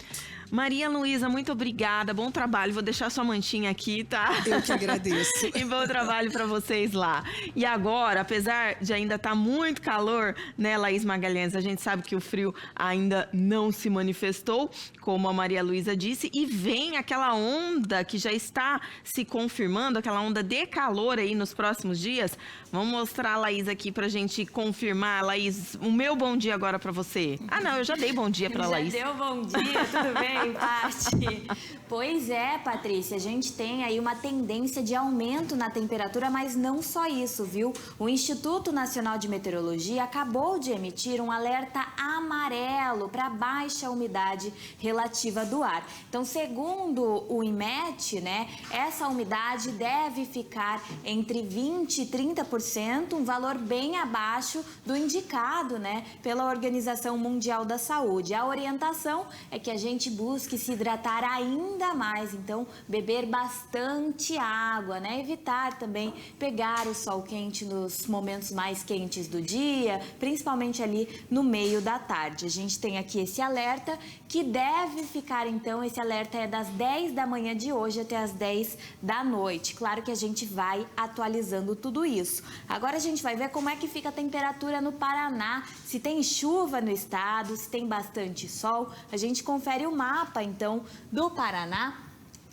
Maria Luísa, muito obrigada. Bom trabalho. Vou deixar sua mantinha aqui, tá? Eu que agradeço. E bom trabalho para vocês lá. E agora, apesar de ainda estar muito calor, né, Laís Magalhães, a gente sabe que o frio ainda não se manifestou, como a Maria Luísa disse, e vem aquela onda que já está se confirmando, aquela onda de calor aí nos próximos dias. Vamos mostrar a Laís aqui pra gente confirmar. Laís, o meu bom dia agora para você. Não, eu já dei bom dia pra Laís. Já deu bom dia, tudo bem, Paty? Pois é, Patrícia, a gente tem aí uma tendência de aumento na temperatura, mas não só isso, viu? O Instituto Nacional de Meteorologia acabou de emitir um alerta amarelo para baixa umidade relativa do ar. Então, segundo o IMET, né, essa umidade deve ficar entre 20% e 30%, um valor bem abaixo do indicado, né, pela Organização Mundial da Saúde. A orientação é que a gente busque se hidratar ainda mais, então beber bastante água, né? Evitar também pegar o sol quente nos momentos mais quentes do dia, principalmente ali no meio da tarde. A gente tem aqui esse alerta que deve ficar, então, esse alerta é das 10 da manhã de hoje até as 10 da noite. Claro que a gente vai atualizando tudo isso. Agora a gente vai ver como é que fica a temperatura no Paraná, se tem chuva no estado, se tem bastante sol. A gente confere o mapa, então, do Paraná.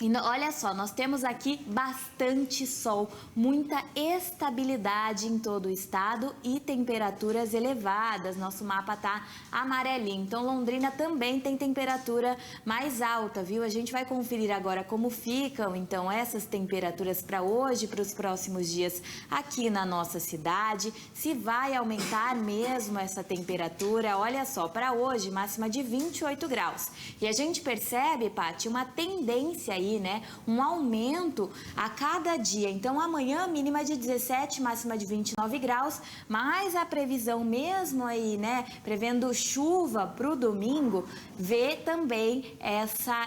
E olha só, nós temos aqui bastante sol, muita estabilidade em todo o estado e temperaturas elevadas. Nosso mapa tá amarelinho. Então, Londrina também tem temperatura mais alta, viu? A gente vai conferir agora como ficam, então, essas temperaturas para hoje, para os próximos dias aqui na nossa cidade. Se vai aumentar mesmo essa temperatura, olha só, para hoje, máxima de 28 graus. E a gente percebe, Paty, uma tendência aí, né? Um aumento a cada dia. Então, amanhã, mínima de 17, máxima de 29 graus, mas a previsão mesmo aí, né? Prevendo chuva para o domingo, vê também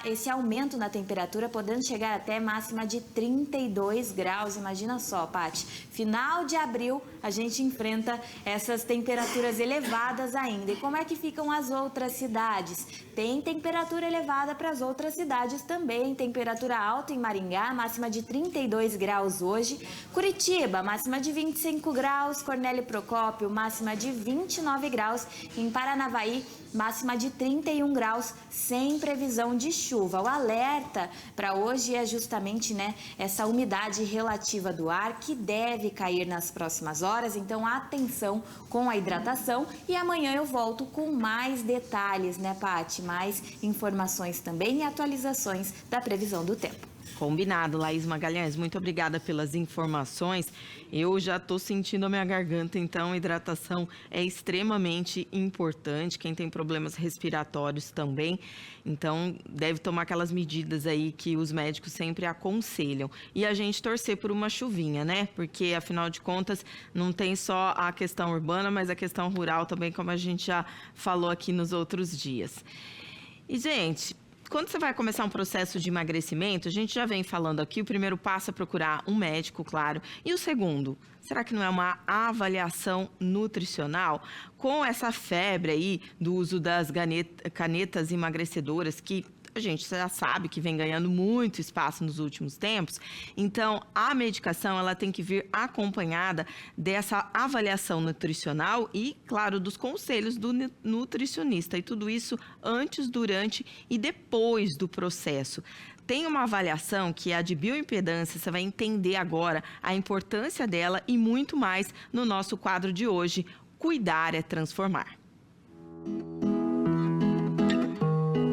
esse aumento na temperatura, podendo chegar até máxima de 32 graus. Imagina só, Paty. Final de abril, a gente enfrenta essas temperaturas elevadas ainda. E como é que ficam as outras cidades? Tem temperatura elevada para as outras cidades também. Temperatura alta em Maringá, máxima de 32 graus hoje. Curitiba, máxima de 25 graus. Cornélio Procópio, máxima de 29 graus. Em Paranavaí, máxima de 31 graus, sem previsão de chuva. O alerta para hoje é justamente, né, essa umidade relativa do ar que deve cair nas próximas horas. Então, atenção com a hidratação. E amanhã eu volto com mais detalhes, né, Paty? Mais informações também e atualizações da previsão do tempo. Combinado, Laís Magalhães. Muito obrigada pelas informações. Eu já estou sentindo a minha garganta, então hidratação é extremamente importante. Quem tem problemas respiratórios também, então deve tomar aquelas medidas aí que os médicos sempre aconselham. E a gente torcer por uma chuvinha, né? Porque, afinal de contas, não tem só a questão urbana, mas a questão rural também, como a gente já falou aqui nos outros dias. E, gente, quando você vai começar um processo de emagrecimento, a gente já vem falando aqui, o primeiro passo é procurar um médico, claro. E o segundo, será que não é uma avaliação nutricional? Com essa febre aí do uso das canetas emagrecedoras, que a gente já sabe que vem ganhando muito espaço nos últimos tempos. Então, a medicação ela tem que vir acompanhada dessa avaliação nutricional e, claro, dos conselhos do nutricionista. E tudo isso antes, durante e depois do processo. Tem uma avaliação que é a de bioimpedância, você vai entender agora a importância dela e muito mais no nosso quadro de hoje, Cuidar é Transformar.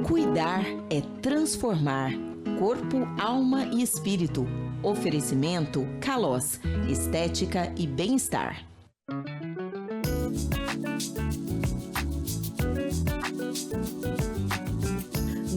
Cuidar é transformar. Corpo, alma e espírito. Oferecimento Kalós, estética e bem-estar.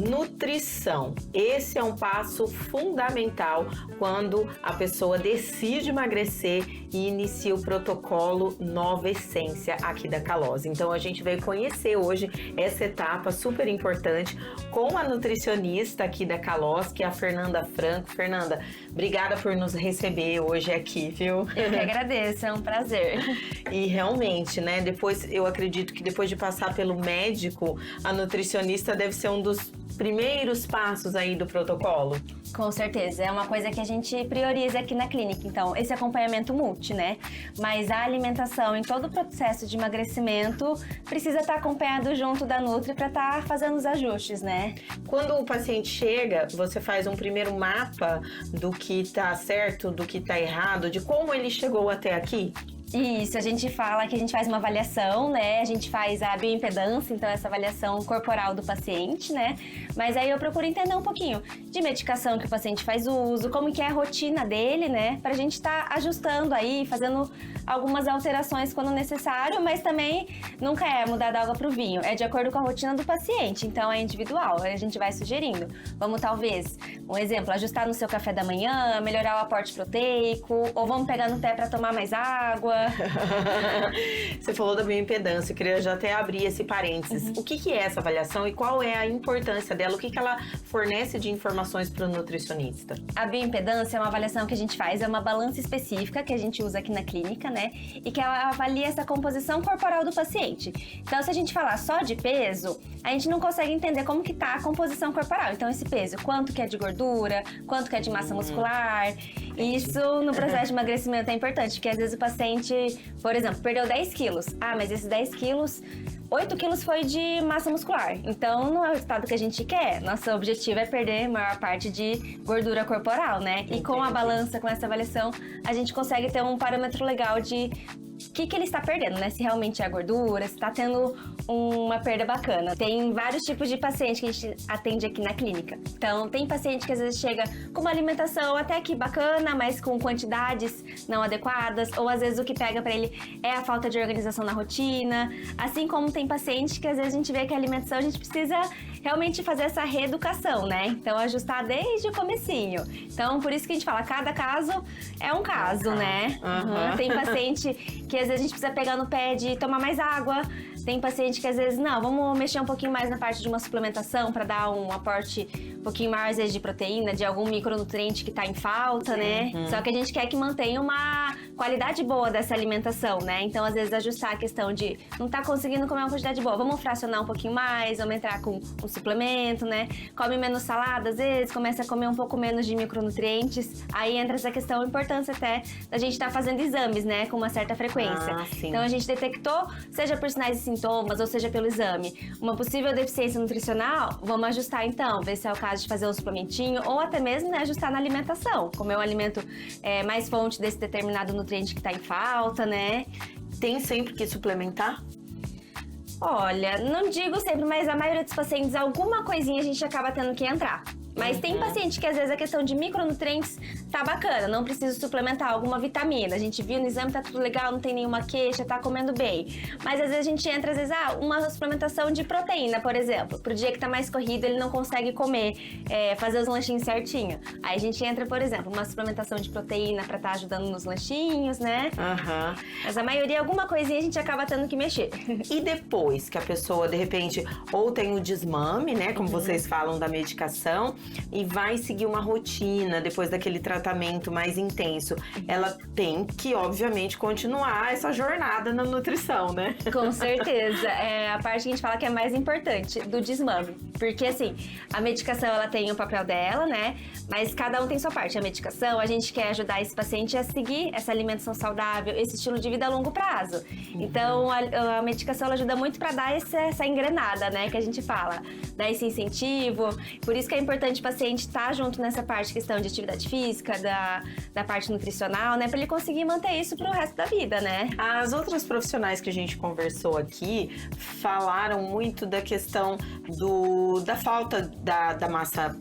Nutrição. Esse é um passo fundamental quando a pessoa decide emagrecer e inicia o protocolo Nova Essência aqui da Kalós. Então a gente veio conhecer hoje essa etapa super importante com a nutricionista aqui da Kalós, que é a Fernanda Franco. Fernanda, obrigada por nos receber hoje aqui, viu? Eu que agradeço, é um prazer. E realmente, né, eu acredito que depois de passar pelo médico, a nutricionista deve ser um dos primeiros passos aí do protocolo. Com certeza, é uma coisa que a gente prioriza aqui na clínica, então, esse acompanhamento multi, né? Mas a alimentação em todo o processo de emagrecimento precisa estar acompanhado junto da Nutri para estar fazendo os ajustes, né? Quando o paciente chega, você faz um primeiro mapa do que está certo, do que está errado, de como ele chegou até aqui? Isso, a gente fala que a gente faz uma avaliação, né? A gente faz a bioimpedância, então essa avaliação corporal do paciente, né? Mas aí eu procuro entender um pouquinho de medicação que o paciente faz uso, como que é a rotina dele, né? Pra gente estar ajustando aí, fazendo algumas alterações quando necessário, mas também nunca é mudar da água pro vinho, é de acordo com a rotina do paciente, então é individual, a gente vai sugerindo. Vamos talvez, um exemplo, ajustar no seu café da manhã, melhorar o aporte proteico, ou vamos pegar no pé para tomar mais água. Você falou da bioimpedância, eu queria já até abrir esse parênteses. O que é essa avaliação e qual é a importância dela? O que ela fornece de informações para o nutricionista? A bioimpedância é uma avaliação que a gente faz, é uma balança específica que a gente usa aqui na clínica, né? E que ela avalia essa composição corporal do paciente. Então, se a gente falar só de peso, a gente não consegue entender como que tá a composição corporal. Então, esse peso, quanto que é de gordura, quanto que é de massa muscular. Isso no processo de emagrecimento é importante, porque às vezes o paciente, por exemplo, perdeu 10 quilos. Ah, mas esses 10 quilos, 8 quilos foi de massa muscular. Então, não é o resultado que a gente quer. Nosso objetivo é perder a maior parte de gordura corporal, né? Entendi. E com a balança, com essa avaliação, a gente consegue ter um parâmetro legal de o que ele está perdendo, né? Se realmente é a gordura, se está tendo uma perda bacana. Tem vários tipos de paciente que a gente atende aqui na clínica. Então, tem paciente que às vezes chega com uma alimentação até que bacana, mas com quantidades não adequadas, ou às vezes o que pega para ele é a falta de organização na rotina. Assim como tem paciente que às vezes a gente vê que a alimentação a gente precisa realmente fazer essa reeducação, né? Então, ajustar desde o comecinho. Então, por isso que a gente fala, cada caso é um caso, né? Tem paciente que às vezes a gente precisa pegar no pé de tomar mais água. Tem paciente que às vezes, não, vamos mexer um pouquinho mais na parte de uma suplementação para dar um aporte um pouquinho maior, às vezes, de proteína, de algum micronutriente que tá em falta, né? Só que a gente quer que mantenha uma qualidade boa dessa alimentação, né? Então, às vezes, ajustar a questão de não tá conseguindo comer uma quantidade boa, vamos fracionar um pouquinho mais, vamos entrar com um suplemento, né? Come menos salada, às vezes, começa a comer um pouco menos de micronutrientes. Aí entra essa questão, a importância até da gente estar fazendo exames, né? Com uma certa frequência. Então, a gente detectou, seja por sinais e sintomas, ou seja pelo exame, uma possível deficiência nutricional, vamos ajustar então, ver se é o caso de fazer um suplementinho, ou até mesmo, né, ajustar na alimentação, comer um alimento mais fonte desse determinado nutriente que está em falta, né? Tem sempre que suplementar? Olha, não digo sempre, mas a maioria dos pacientes, alguma coisinha a gente acaba tendo que entrar. Mas tem paciente que às vezes a questão de micronutrientes tá bacana, não precisa suplementar alguma vitamina. A gente viu no exame, tá tudo legal, não tem nenhuma queixa, tá comendo bem. Mas às vezes a gente entra, uma suplementação de proteína, por exemplo. Pro dia que tá mais corrido, ele não consegue comer, fazer os lanchinhos certinho. Aí a gente entra, por exemplo, uma suplementação de proteína pra estar ajudando nos lanchinhos, né? Mas a maioria, alguma coisinha a gente acaba tendo que mexer. E depois que a pessoa, de repente, ou tem o desmame, né? Como vocês falam da medicação, e vai seguir uma rotina depois daquele tratamento mais intenso. Ela tem que, obviamente, continuar essa jornada na nutrição, né? Com certeza. É a parte que a gente fala que é mais importante, do desmame. Porque, assim, a medicação, ela tem o papel dela, né? Mas cada um tem sua parte. A medicação, a gente quer ajudar esse paciente a seguir essa alimentação saudável, esse estilo de vida a longo prazo. Então, a medicação, ela ajuda muito para dar essa engrenada, né? Que a gente fala. Dar esse incentivo. Por isso que é importante o paciente estar junto nessa parte, questão de atividade física, da parte nutricional, né? Para ele conseguir manter isso pro resto da vida, né? As outras profissionais que a gente conversou aqui falaram muito da questão da falta da massa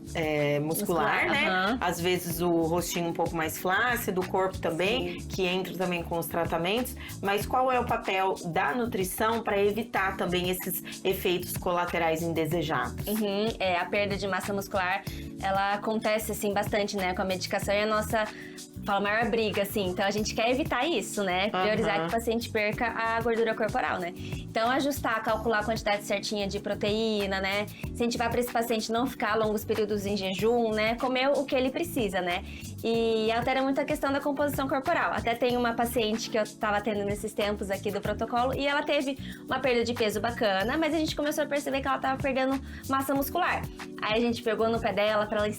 muscular, né? Às vezes o rostinho um pouco mais flácido, o corpo também, que entra também com os tratamentos. Mas qual é o papel da nutrição para evitar também esses efeitos colaterais indesejados? A perda de massa muscular, ela acontece, assim, bastante, né? Com a medicação e a nossa maior briga, assim. Então, a gente quer evitar isso, né? Priorizar que o paciente perca a gordura corporal, né? Então, ajustar, calcular a quantidade certinha de proteína, né? Incentivar para esse paciente não ficar longos períodos em jejum, né? Comer o que ele precisa, né? E altera muito a questão da composição corporal. Até tem uma paciente que eu tava tendo nesses tempos aqui do protocolo e ela teve uma perda de peso bacana, mas a gente começou a perceber que ela tava perdendo massa muscular. Aí a gente pegou no pé dela para ela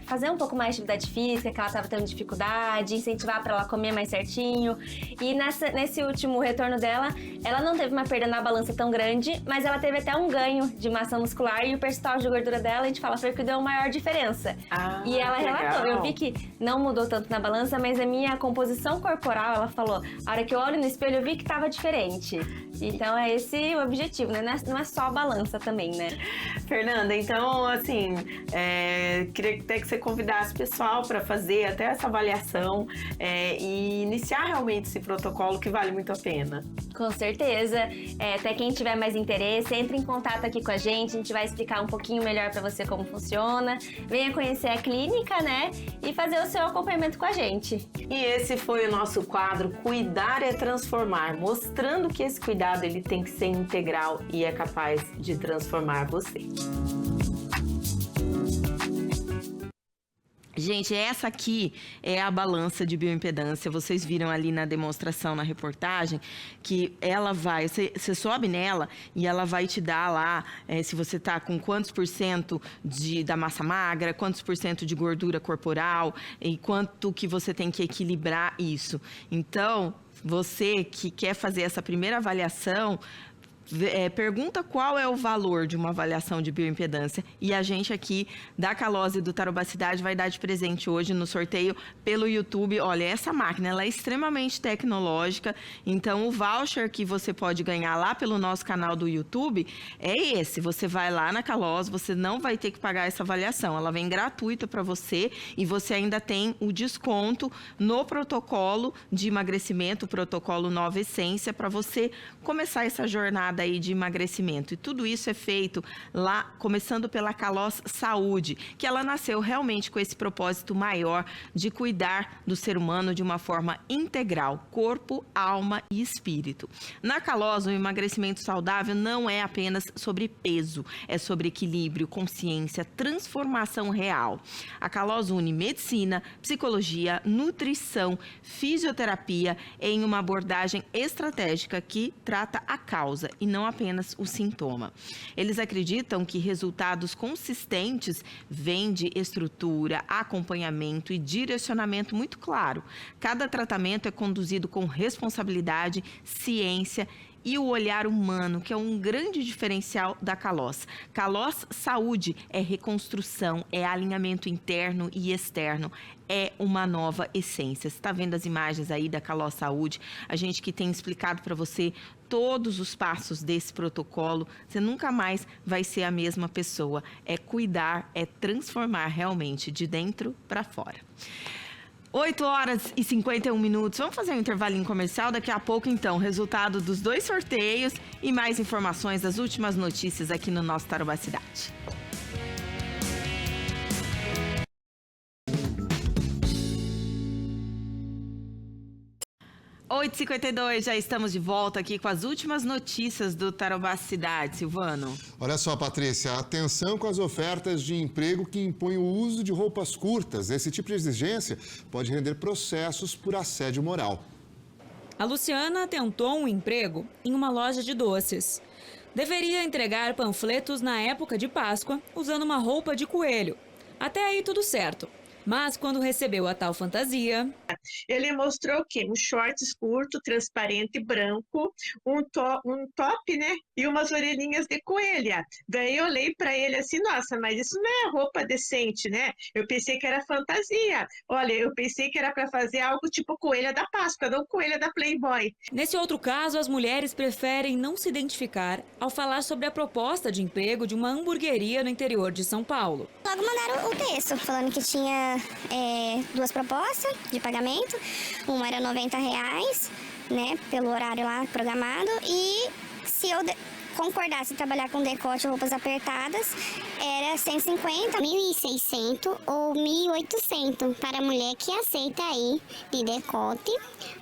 fazer um pouco mais de atividade física, que ela tava tendo dificuldade, incentivar para ela comer mais certinho. E nesse último retorno dela, ela não teve uma perda na balança tão grande, mas ela teve até um ganho de massa muscular e o percentual de gordura dela, a gente fala, foi o que deu a maior diferença. E ela relatou, eu vi que não mudou tanto na balança, mas a minha composição corporal, ela falou, a hora que eu olho no espelho, eu vi que tava diferente. Então é esse o objetivo, né? Não é só a balança também, né? Fernanda, então, assim, queria até que você convidasse o pessoal para fazer até essa avaliação e iniciar realmente esse protocolo que vale muito a pena. Com certeza. Até quem tiver mais interesse, entre em contato aqui com a gente vai explicar um pouquinho melhor para você como funciona. Venha conhecer a clínica, né? E fazer o seu acompanhamento com a gente. E esse foi o nosso quadro Cuidar é Transformar, mostrando que esse cuidado ele tem que ser integral e é capaz de transformar você. Gente, essa aqui é a balança de bioimpedância. Vocês viram ali na demonstração, na reportagem, que ela vai... Você sobe nela e ela vai te dar lá se você tá com quantos % da massa magra, quantos % de gordura corporal e quanto que você tem que equilibrar isso. Então, você que quer fazer essa primeira avaliação... pergunta qual é o valor de uma avaliação de bioimpedância e a gente aqui da Kalose e do Tarobacidade vai dar de presente hoje no sorteio pelo YouTube. Olha, essa máquina ela é extremamente tecnológica, então o voucher que você pode ganhar lá pelo nosso canal do YouTube é esse. Você vai lá na Kalose, você não vai ter que pagar essa avaliação, ela vem gratuita para você e você ainda tem o desconto no protocolo de emagrecimento, o protocolo Nova Essência, para você começar essa jornada aí de emagrecimento. E tudo isso é feito lá, começando pela Kalose Saúde, que ela nasceu realmente com esse propósito maior de cuidar do ser humano de uma forma integral, corpo, alma e espírito. Na Kalose, o emagrecimento saudável não é apenas sobre peso, é sobre equilíbrio, consciência, transformação real. A Kalose une medicina, psicologia, nutrição, fisioterapia em uma abordagem estratégica que trata a causa e não apenas o sintoma. Eles acreditam que resultados consistentes vêm de estrutura, acompanhamento e direcionamento muito claro. Cada tratamento é conduzido com responsabilidade, ciência e o olhar humano, que é um grande diferencial da Kalós. Kalós Saúde é reconstrução, é alinhamento interno e externo, é uma nova essência. Você está vendo as imagens aí da Kalós Saúde? A gente que tem explicado para você todos os passos desse protocolo, você nunca mais vai ser a mesma pessoa. É cuidar, é transformar realmente de dentro para fora. 8h51. Vamos fazer um intervalinho comercial. Daqui a pouco, então, resultado dos 2 sorteios e mais informações das últimas notícias aqui no nosso Tarobá Cidade. Oi, 8h52, já estamos de volta aqui com as últimas notícias do Tarobá Cidade, Silvano. Olha só, Patrícia, atenção com as ofertas de emprego que impõem o uso de roupas curtas. Esse tipo de exigência pode render processos por assédio moral. A Luciana tentou um emprego em uma loja de doces. Deveria entregar panfletos na época de Páscoa usando uma roupa de coelho. Até aí tudo certo. Mas quando recebeu a tal fantasia... Ele mostrou o quê? Um shorts curto, transparente, branco, um top, né? E umas orelhinhas de coelha. Daí eu olhei para ele assim, nossa, mas isso não é roupa decente, né? Eu pensei que era fantasia. Olha, eu pensei que era para fazer algo tipo coelha da Páscoa, não coelha da Playboy. Nesse outro caso, as mulheres preferem não se identificar ao falar sobre a proposta de emprego de uma hamburgueria no interior de São Paulo. Logo mandaram o texto, falando que tinha 2 propostas de pagamento. Uma era R$90, né, pelo horário lá programado. E se eu concordasse em trabalhar com decote ou roupas apertadas, era 150, 1.600 ou 1.800 para a mulher que aceita aí de decote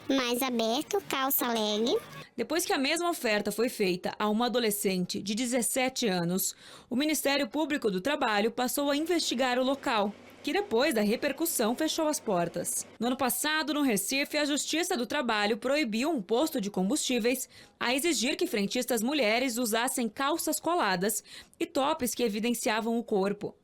mais aberto, calça leg. Depois que a mesma oferta foi feita a uma adolescente de 17 anos, o Ministério Público do Trabalho passou a investigar o local, que depois da repercussão fechou as portas. No ano passado, no Recife, a Justiça do Trabalho proibiu um posto de combustíveis a exigir que frentistas mulheres usassem calças coladas e tops que evidenciavam o corpo.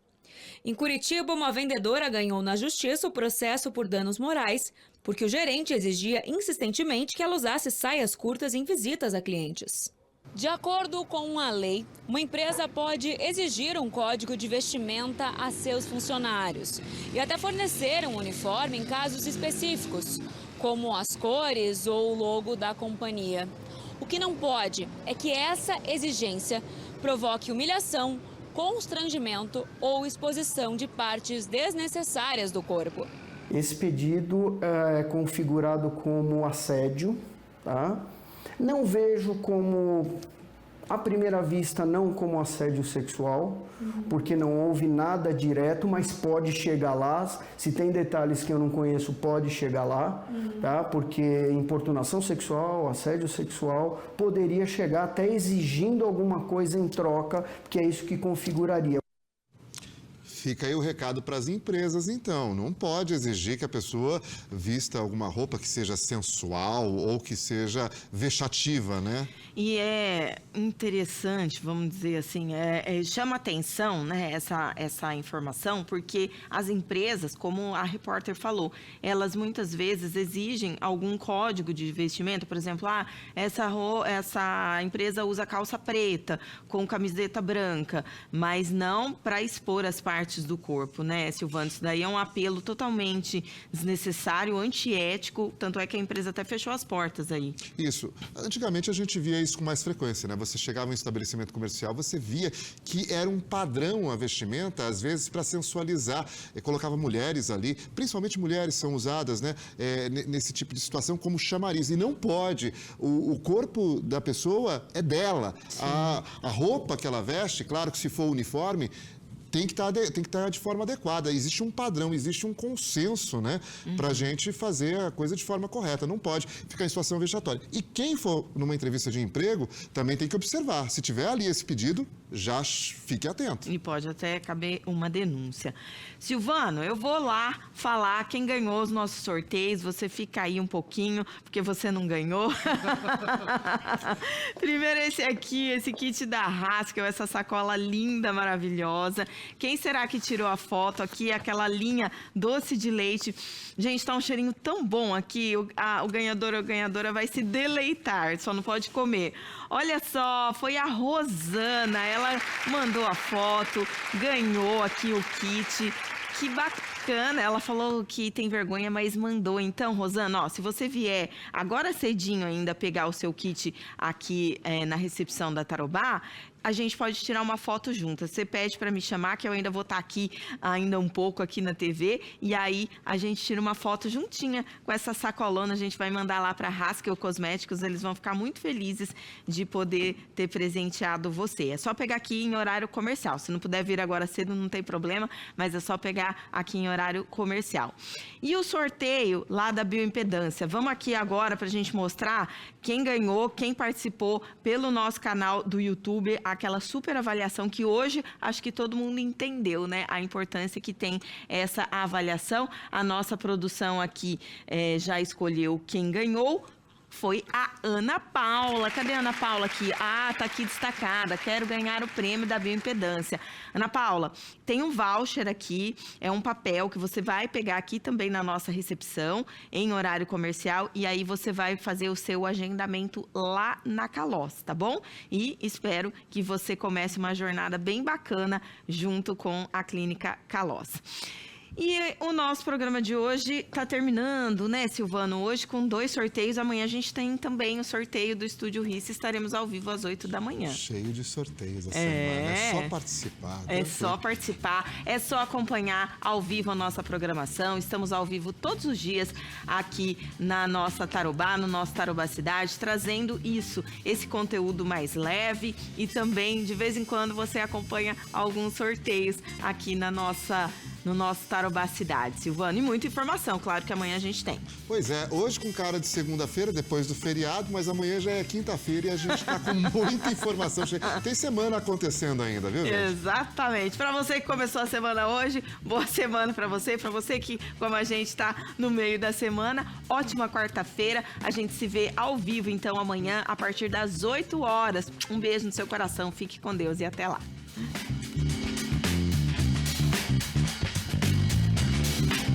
Em Curitiba, uma vendedora ganhou na Justiça o processo por danos morais, porque o gerente exigia insistentemente que ela usasse saias curtas em visitas a clientes. De acordo com a lei, uma empresa pode exigir um código de vestimenta a seus funcionários e até fornecer um uniforme em casos específicos, como as cores ou o logo da companhia. O que não pode é que essa exigência provoque humilhação, constrangimento ou exposição de partes desnecessárias do corpo. Esse pedido é configurado como assédio, tá? Não vejo como, à primeira vista, não como assédio sexual, porque não houve nada direto, mas pode chegar lá. Se tem detalhes que eu não conheço, pode chegar lá, tá? Porque importunação sexual, assédio sexual, poderia chegar até exigindo alguma coisa em troca, que é isso que configuraria. Fica aí o recado para as empresas, então. Não pode exigir que a pessoa vista alguma roupa que seja sensual ou que seja vexativa, né? E é interessante, vamos dizer assim, chama atenção, né, essa informação, porque as empresas, como a repórter falou, elas muitas vezes exigem algum código de vestimenta, por exemplo, essa empresa usa calça preta com camiseta branca, mas não para expor as partes do corpo, né, Silvano? Isso daí é um apelo totalmente desnecessário, antiético, tanto é que a empresa até fechou as portas aí. Isso. Antigamente a gente via isso com mais frequência, né? Você chegava em um estabelecimento comercial, você via que era um padrão a vestimenta, às vezes para sensualizar, colocava mulheres ali, principalmente mulheres são usadas, né, nesse tipo de situação como chamariz, e não pode. O corpo da pessoa é dela. A roupa que ela veste, claro que se for uniforme, tem que estar de forma adequada. Existe um padrão, existe um consenso, né? Para a gente fazer a coisa de forma correta. Não pode ficar em situação vexatória. E quem for numa entrevista de emprego também tem que observar. Se tiver ali esse pedido, já fique atento. E pode até caber uma denúncia. Silvano, eu vou lá falar quem ganhou os nossos sorteios. Você fica aí um pouquinho, porque você não ganhou. Primeiro esse aqui, esse kit da Haskell, essa sacola linda, maravilhosa. Quem será que tirou a foto aqui? Aquela linha doce de leite. Gente, tá um cheirinho tão bom aqui. O ganhador ou ganhadora vai se deleitar, só não pode comer. Olha só, foi a Rosana. Ela mandou a foto, ganhou aqui o kit. Que bacana, ela falou que tem vergonha, mas mandou. Então, Rosana, ó, se você vier agora cedinho ainda pegar o seu kit aqui na recepção da Tarobá, a gente pode tirar uma foto juntas. Você pede para me chamar, que eu ainda vou estar aqui ainda um pouco aqui na TV, e aí a gente tira uma foto juntinha com essa sacolona. A gente vai mandar lá para Haskell Cosméticos, eles vão ficar muito felizes de poder ter presenteado você. É só pegar aqui em horário comercial. Se não puder vir agora cedo, não tem problema, mas é só pegar aqui em horário comercial. E o sorteio lá da bioimpedância. Vamos aqui agora para a gente mostrar quem ganhou, quem participou pelo nosso canal do YouTube, aquela super avaliação que hoje acho que todo mundo entendeu, né? A importância que tem essa avaliação. A nossa produção aqui já escolheu quem ganhou. Foi a Ana Paula. Cadê a Ana Paula aqui? Ah, tá aqui destacada. Quero ganhar o prêmio da bioimpedância. Ana Paula, tem um voucher aqui, é um papel que você vai pegar aqui também na nossa recepção, em horário comercial, e aí você vai fazer o seu agendamento lá na Kalós, tá bom? E espero que você comece uma jornada bem bacana junto com a Clínica Kalós. E o nosso programa de hoje tá terminando, né, Silvano? Hoje com 2 sorteios. Amanhã a gente tem também o sorteio do Estúdio Risse. Estaremos ao vivo às 8 da manhã. Cheio de sorteios a semana. É só participar. É só participar. É só acompanhar ao vivo a nossa programação. Estamos ao vivo todos os dias aqui na nossa Tarobá, no nosso Tarobá Cidade, trazendo esse conteúdo mais leve, e também, de vez em quando, você acompanha alguns sorteios aqui no nosso Tarobá Cidade, Silvano. E muita informação, claro que amanhã a gente tem. Pois é, hoje com cara de segunda-feira, depois do feriado, mas amanhã já é quinta-feira e a gente tá com muita informação. Tem semana acontecendo ainda, viu, gente? Exatamente. Para você que começou a semana hoje, boa semana para você. Para você que, como a gente tá no meio da semana, ótima quarta-feira. A gente se vê ao vivo, então, amanhã, a partir das 8 horas. Um beijo no seu coração, fique com Deus e até lá.